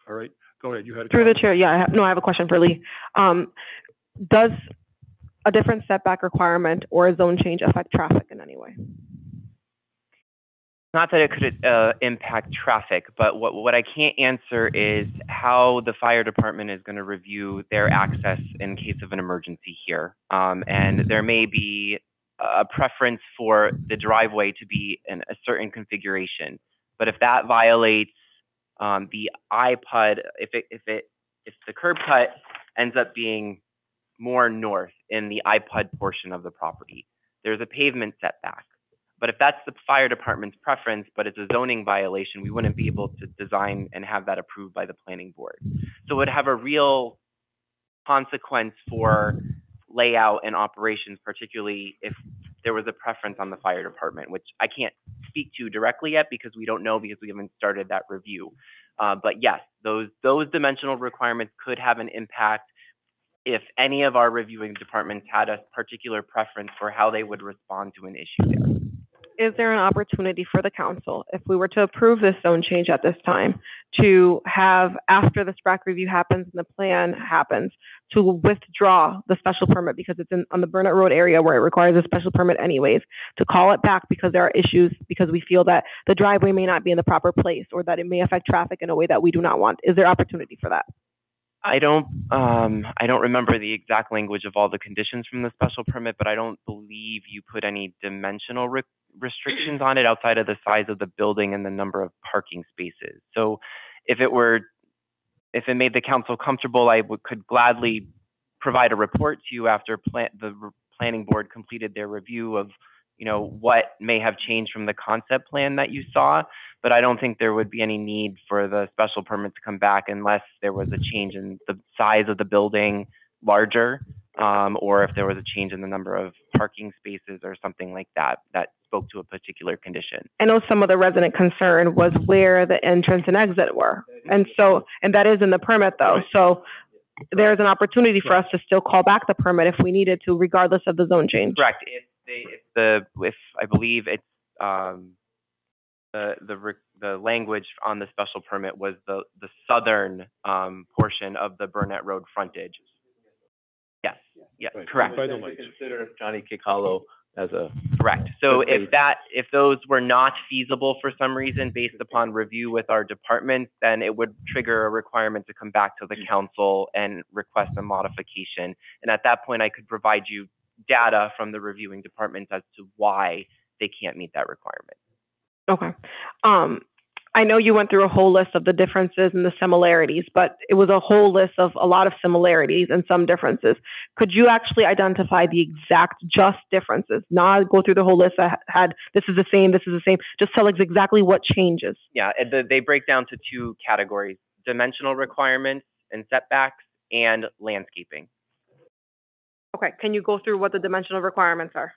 all right. Go ahead. You had a Through the comment? chair, yeah, I have a question for Lee. Does a different setback requirement or a zone change affect traffic in any way? Not that it could impact traffic, but what I can't answer is how the fire department is going to review their access in case of an emergency here. And there may be a preference for the driveway to be in a certain configuration. But if that violates the iPod, if the curb cut ends up being more north in the iPod portion of the property, there's a pavement setback. But if that's the fire department's preference, but it's a zoning violation, we wouldn't be able to design and have that approved by the planning board. So it would have a real consequence for layout and operations, particularly if there was a preference on the fire department, which I can't speak to directly yet because we don't know, because we haven't started that review. But yes, those dimensional requirements could have an impact if any of our reviewing departments had a particular preference for how they would respond to an issue there. Is there an opportunity for the council, if we were to approve this zone change at this time, to have, after the SPRAC review happens and the plan happens, to withdraw the special permit because it's on the Burnett Road area where it requires a special permit anyways, to call it back because there are issues, because we feel that the driveway may not be in the proper place or that it may affect traffic in a way that we do not want? Is there opportunity for that? I don't remember the exact language of all the conditions from the special permit, but I don't believe you put any dimensional restrictions on it outside of the size of the building and the number of parking spaces. So if it made the council comfortable, I could gladly provide a report to you after the planning board completed their review of, what may have changed from the concept plan that you saw. But I don't think there would be any need for the special permit to come back unless there was a change in the size of the building larger, or if there was a change in the number of parking spaces or something like that spoke to a particular condition. I know some of the resident concern was where the entrance and exit were. And that is in the permit though. So there's an opportunity for us to still call back the permit if we needed to, regardless of the zone change. Correct. If I believe it's, the language on the special permit was the southern portion of the Burnett Road frontage. Yes, Right. correct. By the way, Consider Johnny Cake Hollow as a. Correct. So if those were not feasible for some reason based upon review with our department, then it would trigger a requirement to come back to the council and request a modification. And at that point, I could provide you data from the reviewing department as to why they can't meet that requirement. Okay. I know you went through a whole list of the differences and the similarities, but it was a whole list of a lot of similarities and some differences. Could you actually identify the exact just differences? Not go through the whole list that had, this is the same, this is the same. Just tell us exactly what changes. Yeah, they break down to two categories: dimensional requirements and setbacks, and landscaping. Okay, can you go through what the dimensional requirements are?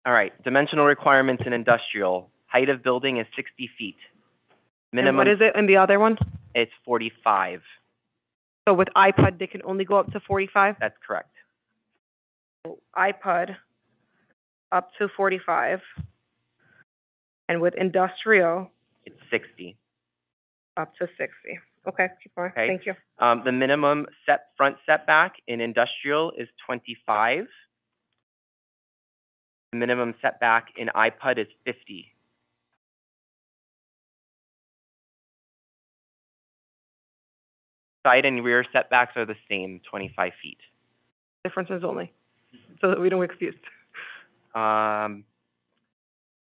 All right, dimensional requirements in industrial. Height of building is 60 feet. And Minimum, what is it in the other one? it's 45. So with iPod, they can only go up to 45? That's correct. So iPod, up to 45. And with industrial, It's 60. up to 60. Okay, keep going. Okay. Thank you. The minimum front setback in industrial is 25. The minimum setback in iPod is 50. Side and rear setbacks are the same, 25 feet. Differences only, so that we don't get confused.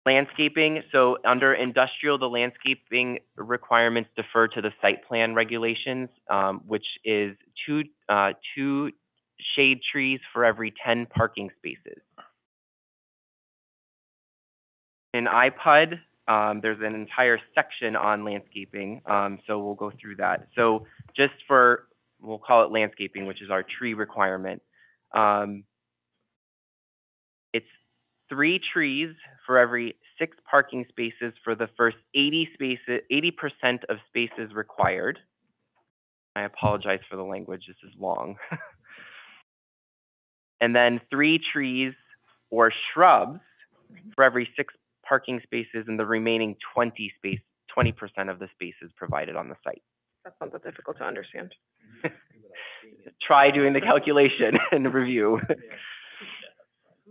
Landscaping, so under industrial, the landscaping requirements defer to the site plan regulations, which is two shade trees for every 10 parking spaces. In iPod, there's an entire section on landscaping, so we'll go through that. So just for, we'll call it landscaping, which is our tree requirement. It's 3 trees for every 6 parking spaces for the first 80% of spaces required. I apologize for the language, this is long. And then 3 trees or shrubs for every 6 parking spaces in the remaining 20% of the spaces provided on the site. That's not that difficult to understand. Try doing the calculation and review.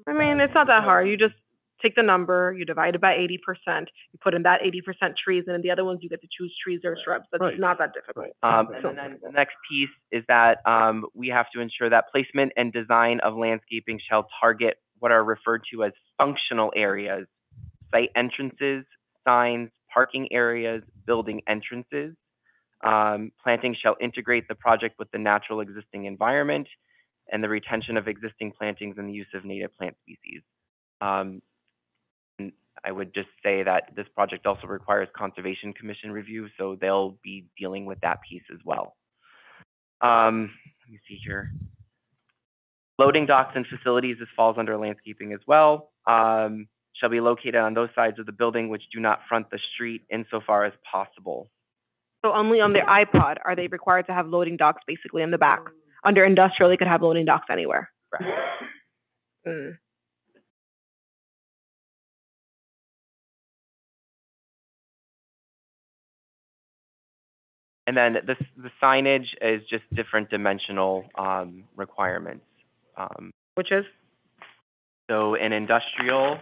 I mean, it's not that hard. You just take the number, you divide it by 80%, you put in that 80% trees, and in the other ones, you get to choose trees or shrubs. That's not that difficult. And then the next piece is that we have to ensure that placement and design of landscaping shall target what are referred to as functional areas: site entrances, signs, parking areas, building entrances. Planting shall integrate the project with the natural existing environment and the retention of existing plantings and the use of native plant species. And I would just say that this project also requires Conservation Commission review, so they'll be dealing with that piece as well. Let me see here. Loading docks and facilities, this falls under landscaping as well. Shall be located on those sides of the building which do not front the street insofar as possible. So only on their iPod are they required to have loading docks basically in the back. Under industrial, they could have loading docks anywhere. Correct. And then the signage is just different dimensional requirements. Which is? So in industrial,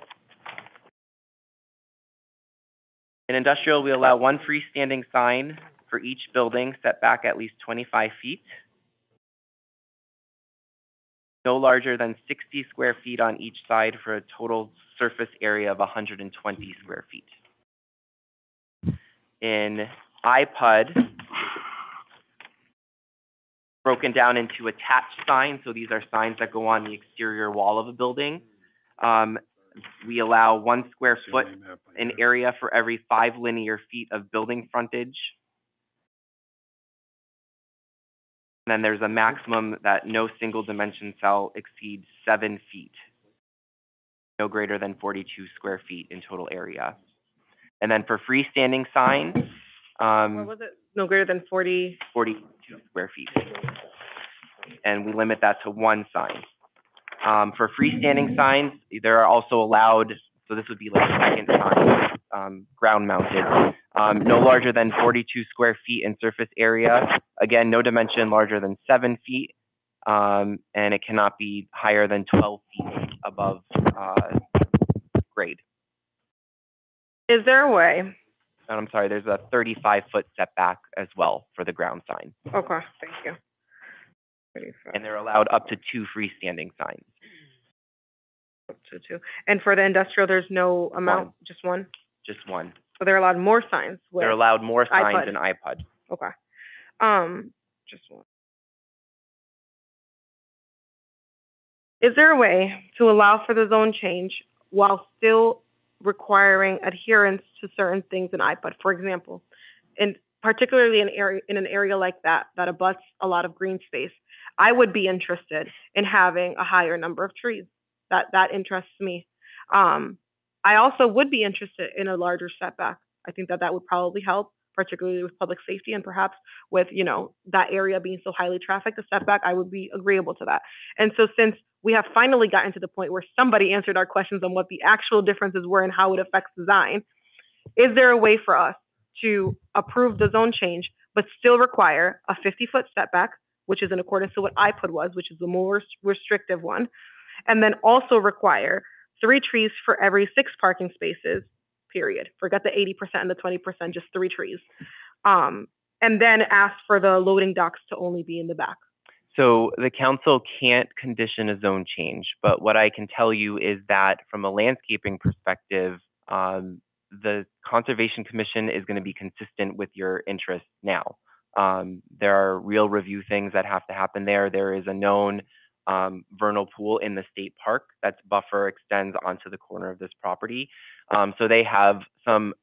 we allow 1 freestanding sign for each building set back at least 25 feet. No larger than 60 square feet on each side for a total surface area of 120 square feet. In iPod, broken down into attached signs, so these are signs that go on the exterior wall of a building. We allow 1 square foot in area for every 5 linear feet of building frontage. And then there's a maximum that no single dimension shall exceed 7 feet, no greater than 42 square feet in total area. And then for freestanding signs, What was it? No greater than 40? 42 square feet. And we limit that to 1 sign. For freestanding signs, there are also allowed, so this would be like a second sign, ground mounted, no larger than 42 square feet in surface area. Again, no dimension larger than 7 feet, and it cannot be higher than 12 feet above grade. Is there a way? And I'm sorry, there's a 35-foot setback as well for the ground sign. Okay, thank you. and they're allowed up to 2 freestanding signs. Up to 2. And for the industrial, there's no amount, just one? Just one. So they're allowed more signs with They're allowed more signs iPod. than iPod. Okay. Just one. Is there a way to allow for the zone change while still requiring adherence to certain things in iPod? For example, and particularly in an area like that abuts a lot of green space, I would be interested in having a higher number of trees. That interests me. I also would be interested in a larger setback. I think that would probably help, particularly with public safety and perhaps with, that area being so highly trafficked, the setback, I would be agreeable to that. And so since we have finally gotten to the point where somebody answered our questions on what the actual differences were and how it affects design, is there a way for us to approve the zone change, but still require a 50-foot setback, which is in accordance to what iPod was, which is the more restrictive one, and then also require 3 trees for every 6 parking spaces, period. Forget the 80% and the 20%, just 3 trees. And then ask for the loading docks to only be in the back. So the council can't condition a zone change, but what I can tell you is that from a landscaping perspective, the Conservation Commission is going to be consistent with your interests now. There are real review things that have to happen there. There is a known vernal pool in the state park that's buffer extends onto the corner of this property. So they have some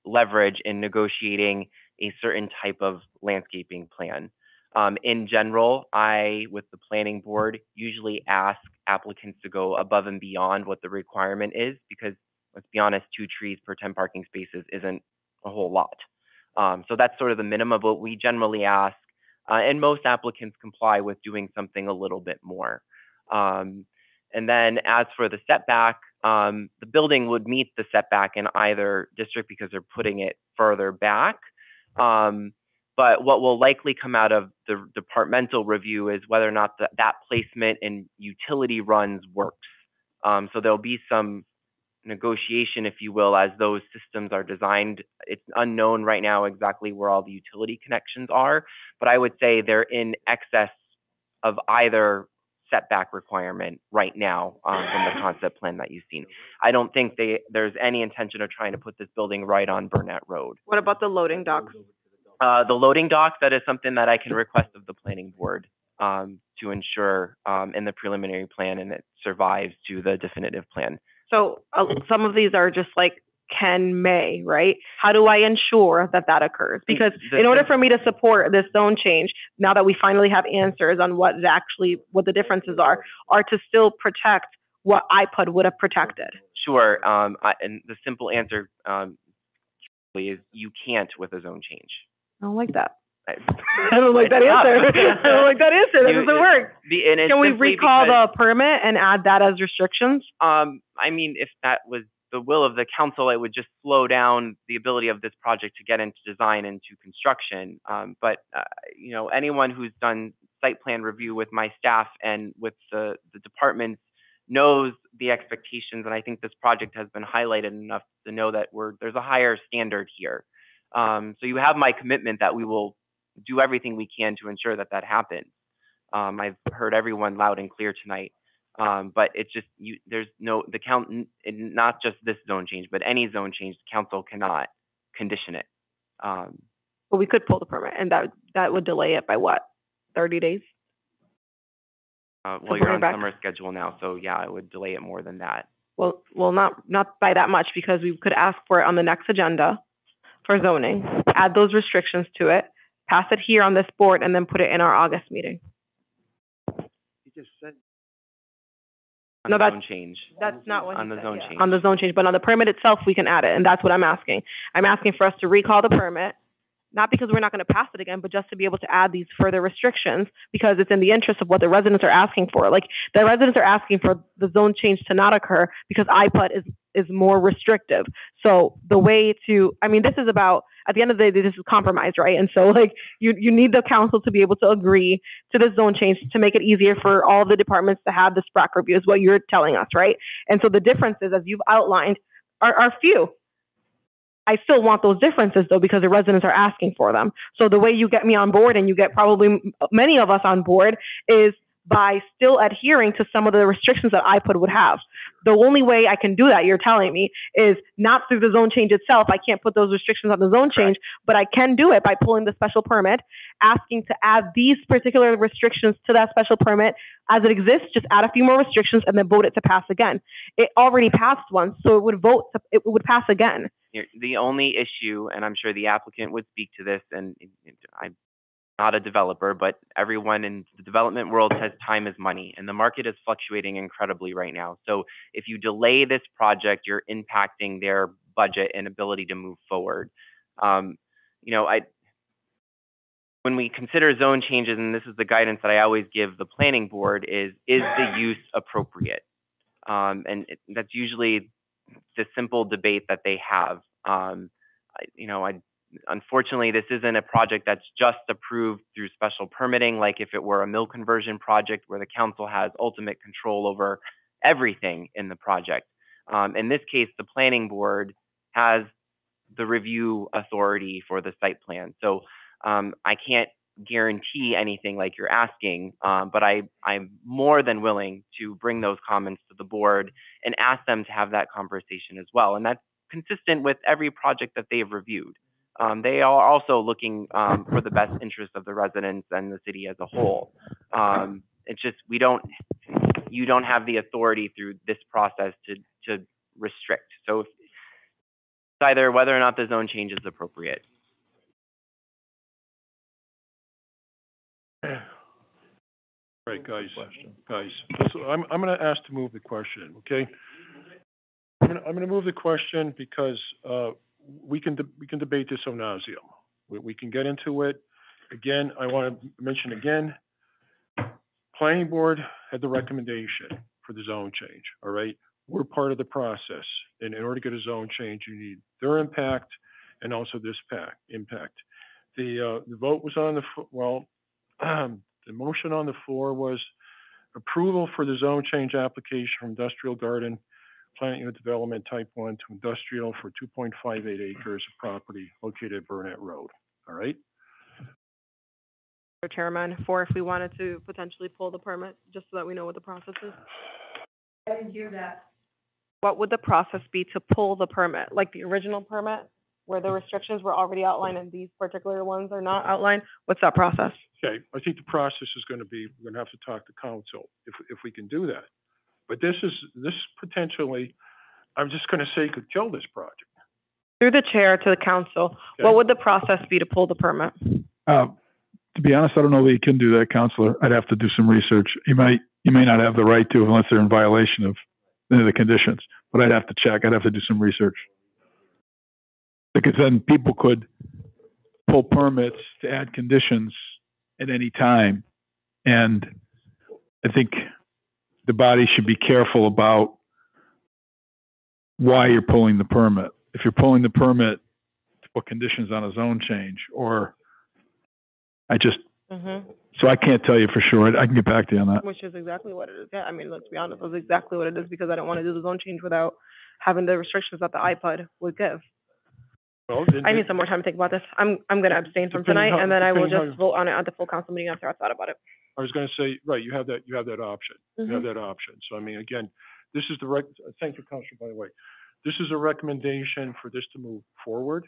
leverage in negotiating a certain type of landscaping plan. In general, I, with the planning board, usually ask applicants to go above and beyond what the requirement is because, let's be honest, 2 trees per 10 parking spaces isn't a whole lot. So that's sort of the minimum, but we generally ask, and most applicants comply with doing something a little bit more. And then as for the setback, the building would meet the setback in either district because they're putting it further back. But what will likely come out of the departmental review is whether or not that placement and utility runs works. So there'll be some negotiation, if you will, as those systems are designed. It's unknown right now exactly where all the utility connections are, but I would say they're in excess of either setback requirement right now from the concept plan that you've seen. I don't think there's any intention of trying to put this building right on Burnett Road. What about the loading docks? The loading dock, that is something that I can request of the planning board to ensure in the preliminary plan and it survives to the definitive plan. So some of these are just like may, right? How do I ensure that occurs? Because in order for me to support this zone change, now that we finally have answers on what the differences are to still protect what iPod would have protected. Sure, and the simple answer is you can't with a zone change. I don't like that. I don't like that answer. I don't like that answer. That doesn't work. Can we recall the permit and add that as restrictions? I mean, if that was the will of the council, it would just slow down the ability of this project to get into design and to construction. But anyone who's done site plan review with my staff and with the departments knows the expectations, and I think this project has been highlighted enough to know that there's a higher standard here. So you have my commitment that we will do everything we can to ensure that happens. I've heard everyone loud and clear tonight, but it's just not just this zone change, but any zone change, the council cannot condition it. But we could pull the permit, and that would delay it by what, 30 days? Well, you're on summer schedule now, so yeah, it would delay it more than that. Well, not by that much, because we could ask for it on the next agenda for zoning, add those restrictions to it, pass it here on this board, and then put it in our August meeting. You just said. On the zone change. That's not what he on the said, zone yeah. change. On the zone change, but on the permit itself, we can add it, and that's what I'm asking. I'm asking for us to recall the permit, not because we're not going to pass it again, but just to be able to add these further restrictions, because it's in the interest of what the residents are asking for. Like, the residents are asking for the zone change to not occur because iPod is more restrictive. So the way to, this is about, at the end of the day, this is compromise, right? And so, like, you need the council to be able to agree to this zone change to make it easier for all the departments to have the SPRAC review, is what you're telling us, right? And so the differences, as you've outlined, are few. I still want those differences though, because the residents are asking for them. So the way you get me on board, and you get probably many of us on board, is by still adhering to some of the restrictions that iPod would have. The only way I can do that, you're telling me, is not through the zone change itself. I can't put those restrictions on the zone change, but I can do it by pulling the special permit, asking to add these particular restrictions to that special permit as it exists, just add a few more restrictions and then vote it to pass again. It already passed once, so it would pass again. The only issue, and I'm sure the applicant would speak to this, and I'm not a developer, but everyone in the development world says time is money, and the market is fluctuating incredibly right now. So if you delay this project, you're impacting their budget and ability to move forward. When we consider zone changes, and this is the guidance that I always give the planning board, is the use appropriate? That's usually the simple debate that they have. Unfortunately, this isn't a project that's just approved through special permitting, like if it were a mill conversion project where the council has ultimate control over everything in the project. In this case, the planning board has the review authority for the site plan. So I can't guarantee anything like you're asking, but I'm more than willing to bring those comments to the board and ask them to have that conversation as well. And that's consistent with every project that they've reviewed. They are also looking for the best interest of the residents and the city as a whole. It's just you don't have the authority through this process to restrict. So it's either whether or not the zone change is appropriate. Right, guys. So I'm going to ask to move the question, okay? I'm going to move the question because we can debate this ad nauseum. We can get into it. Again, I want to mention again, planning board had the recommendation for the zone change, all right? We're part of the process. And in order to get a zone change, you need their impact and also this impact. The vote was on the motion on the floor was approval for the zone change application from industrial garden plant unit development type 1 to industrial for 2.58 acres of property located at Burnett Road. All right. Mr. Chairman, for if we wanted to potentially pull the permit, just so that we know what the process is. I didn't hear that. What would the process be to pull the permit? Like the original permit, where the restrictions were already outlined and these particular ones are not outlined? What's that process? Okay, I think the process is going to be, we're going to have to talk to council if we can do that. But this potentially, I'm just going to say, could kill this project. Through the chair to the council, Okay. What would the process be to pull the permit? To be honest, I don't know that you can do that, Counselor. I'd have to do some research. You may not have the right to unless they're in violation of any of the conditions, but I'd have to check. I'd have to do some research. Because then people could pull permits to add conditions at any time. And I think the body should be careful about why you're pulling the permit. If you're pulling the permit to put conditions on a zone change, or so I can't tell you for sure. I can get back to you on that. Which is exactly what it is. Yeah, I mean, let's be honest, that's exactly what it is, because I don't want to do the zone change without having the restrictions that the iPod would give. Well, I need some more time to think about this. I'm going to abstain from tonight, and then I will just vote on it at the full council meeting after I've thought about it. I was going to say, right, you have that option. You have that option. So, I mean, again, this is thank you, Councilor, by the way. This is a recommendation for this to move forward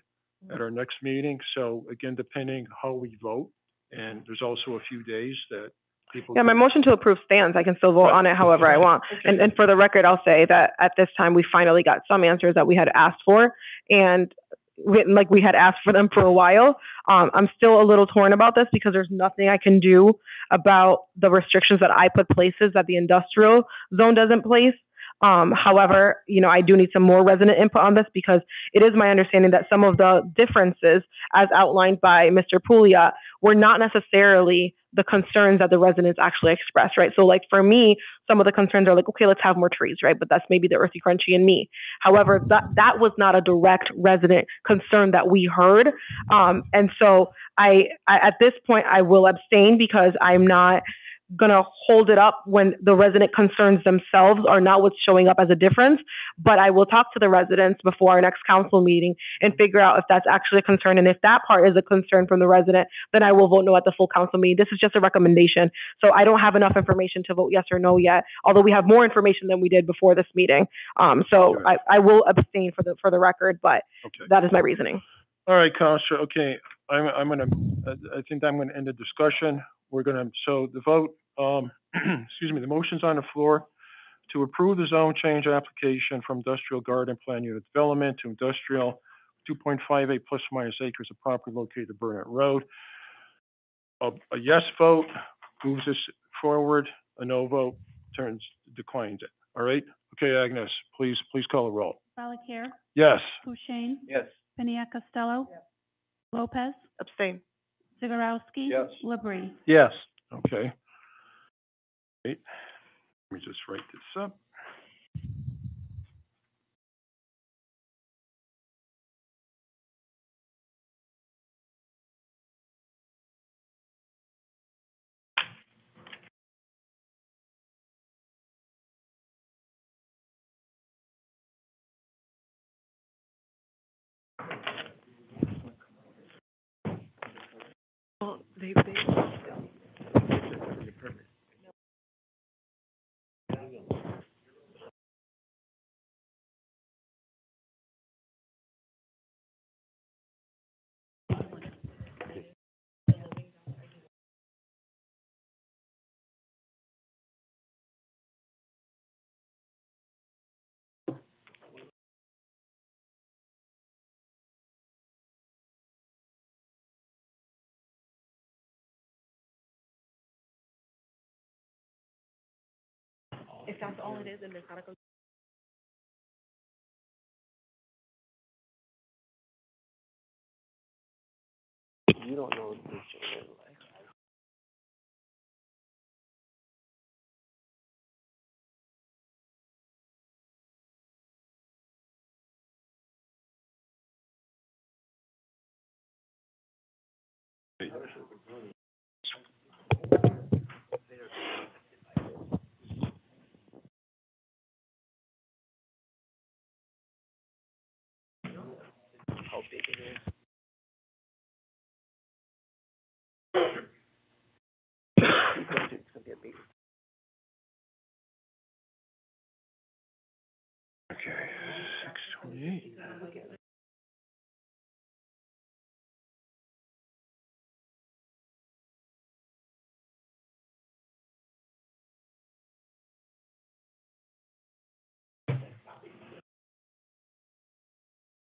at our next meeting. So, again, depending how we vote, and there's also a few days that people. Yeah, my motion to approve stands. I can still vote on it however I want. And for the record, I'll say that at this time, we finally got some answers that we had asked for, and we had asked for them for a while. I'm still a little torn about this because there's nothing I can do about the restrictions that I put places that the industrial zone doesn't place. However, I do need some more resident input on this, because it is my understanding that some of the differences as outlined by Mr. Pouliot were not necessarily the concerns that the residents actually expressed, right? So like for me, some of the concerns are like, okay, let's have more trees, right? But that's maybe the earthy crunchy in me. However, that was not a direct resident concern that we heard. And so I at this point, I will abstain because I'm not gonna hold it up when the resident concerns themselves are not what's showing up as a difference. But I will talk to the residents before our next council meeting and figure out if that's actually a concern. And if that part is a concern from the resident, then I will vote no at the full council meeting. This is just a recommendation. So I don't have enough information to vote yes or no yet, although we have more information than we did before this meeting. So I will abstain for the record, but that is my reasoning. All right, Counselor, okay, I think I'm gonna end the discussion. So the vote, excuse me, the motion's on the floor to approve the zone change application from industrial garden plan unit development to industrial 2.58 plus or minus acres of property located at Burnett Road. A yes vote moves us forward, a no vote declines it, all right? Okay, Agnes, please call the roll. Valakir, Yes. Kushein, Yes. Piniac Costello, Lopez, Abstain. Zagorowski. Yes. Labrie. Yes. Okay. Wait, let me just write this up. Well, they if that's all it is, then there's not a. You don't know this. How big it is. It's gonna be a big. Okay, 628.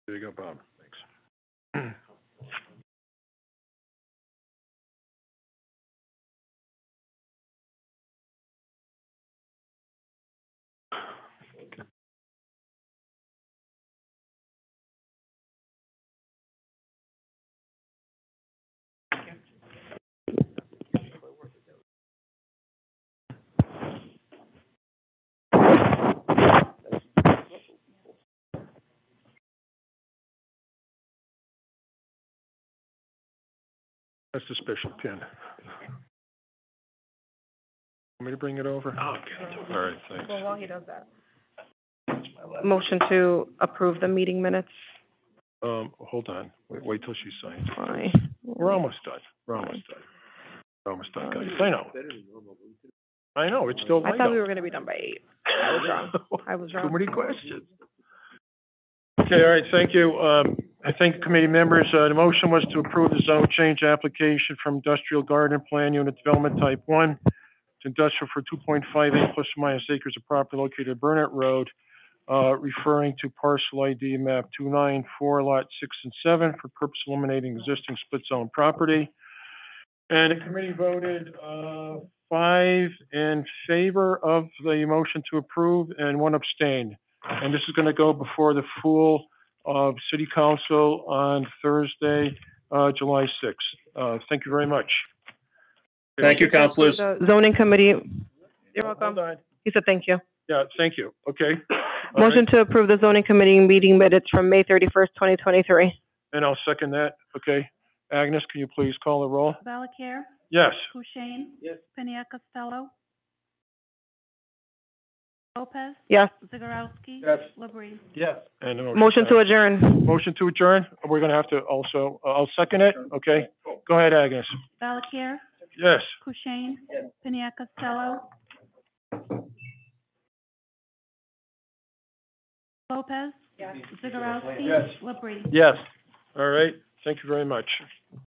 There you go, Bob. Thanks. That's the special pin. Want me to bring it over? Okay. All right, thanks. Well, while he does that. Motion to approve the meeting minutes. Hold on. Wait till she signs. Fine. We're almost done. Guys. I know, it's still light I thought we out. were gonna be done by 8. I was wrong. Too many questions. Okay, all right, thank you. I thank committee members. The motion was to approve the zone change application from industrial garden plan unit development type 1 to industrial for 2.58 plus or minus acres of property located at Burnett Road, referring to parcel ID map 294, lot 6 and 7 for purpose of eliminating existing split zone property. And the committee voted 5 in favor of the motion to approve and 1 abstained. And this is going to go before the full City Council on Thursday, July 6th. Thank you very much. Thank you, councilors. The zoning committee, you're welcome. Hold on. He said thank you. Yeah, thank you. Okay. All Motion right. to approve the zoning committee meeting minutes from May 31st, 2023. And I'll second that. Okay. Agnes, can you please call the roll? Valakir, Yes. Kushein. Yes. Piniac Costello. Lopez. Yes. Zegarowski. Yes. Labrie. Yes. And the Motion to passed. adjourn. Motion to adjourn. We're gonna have to also, I'll second it, okay? Go ahead, Agnes. Valakir. Yes. Kushein. Piniac Costello. Lopez. Zegarowski. Yes. Labrie. Yes. All right. Thank you very much.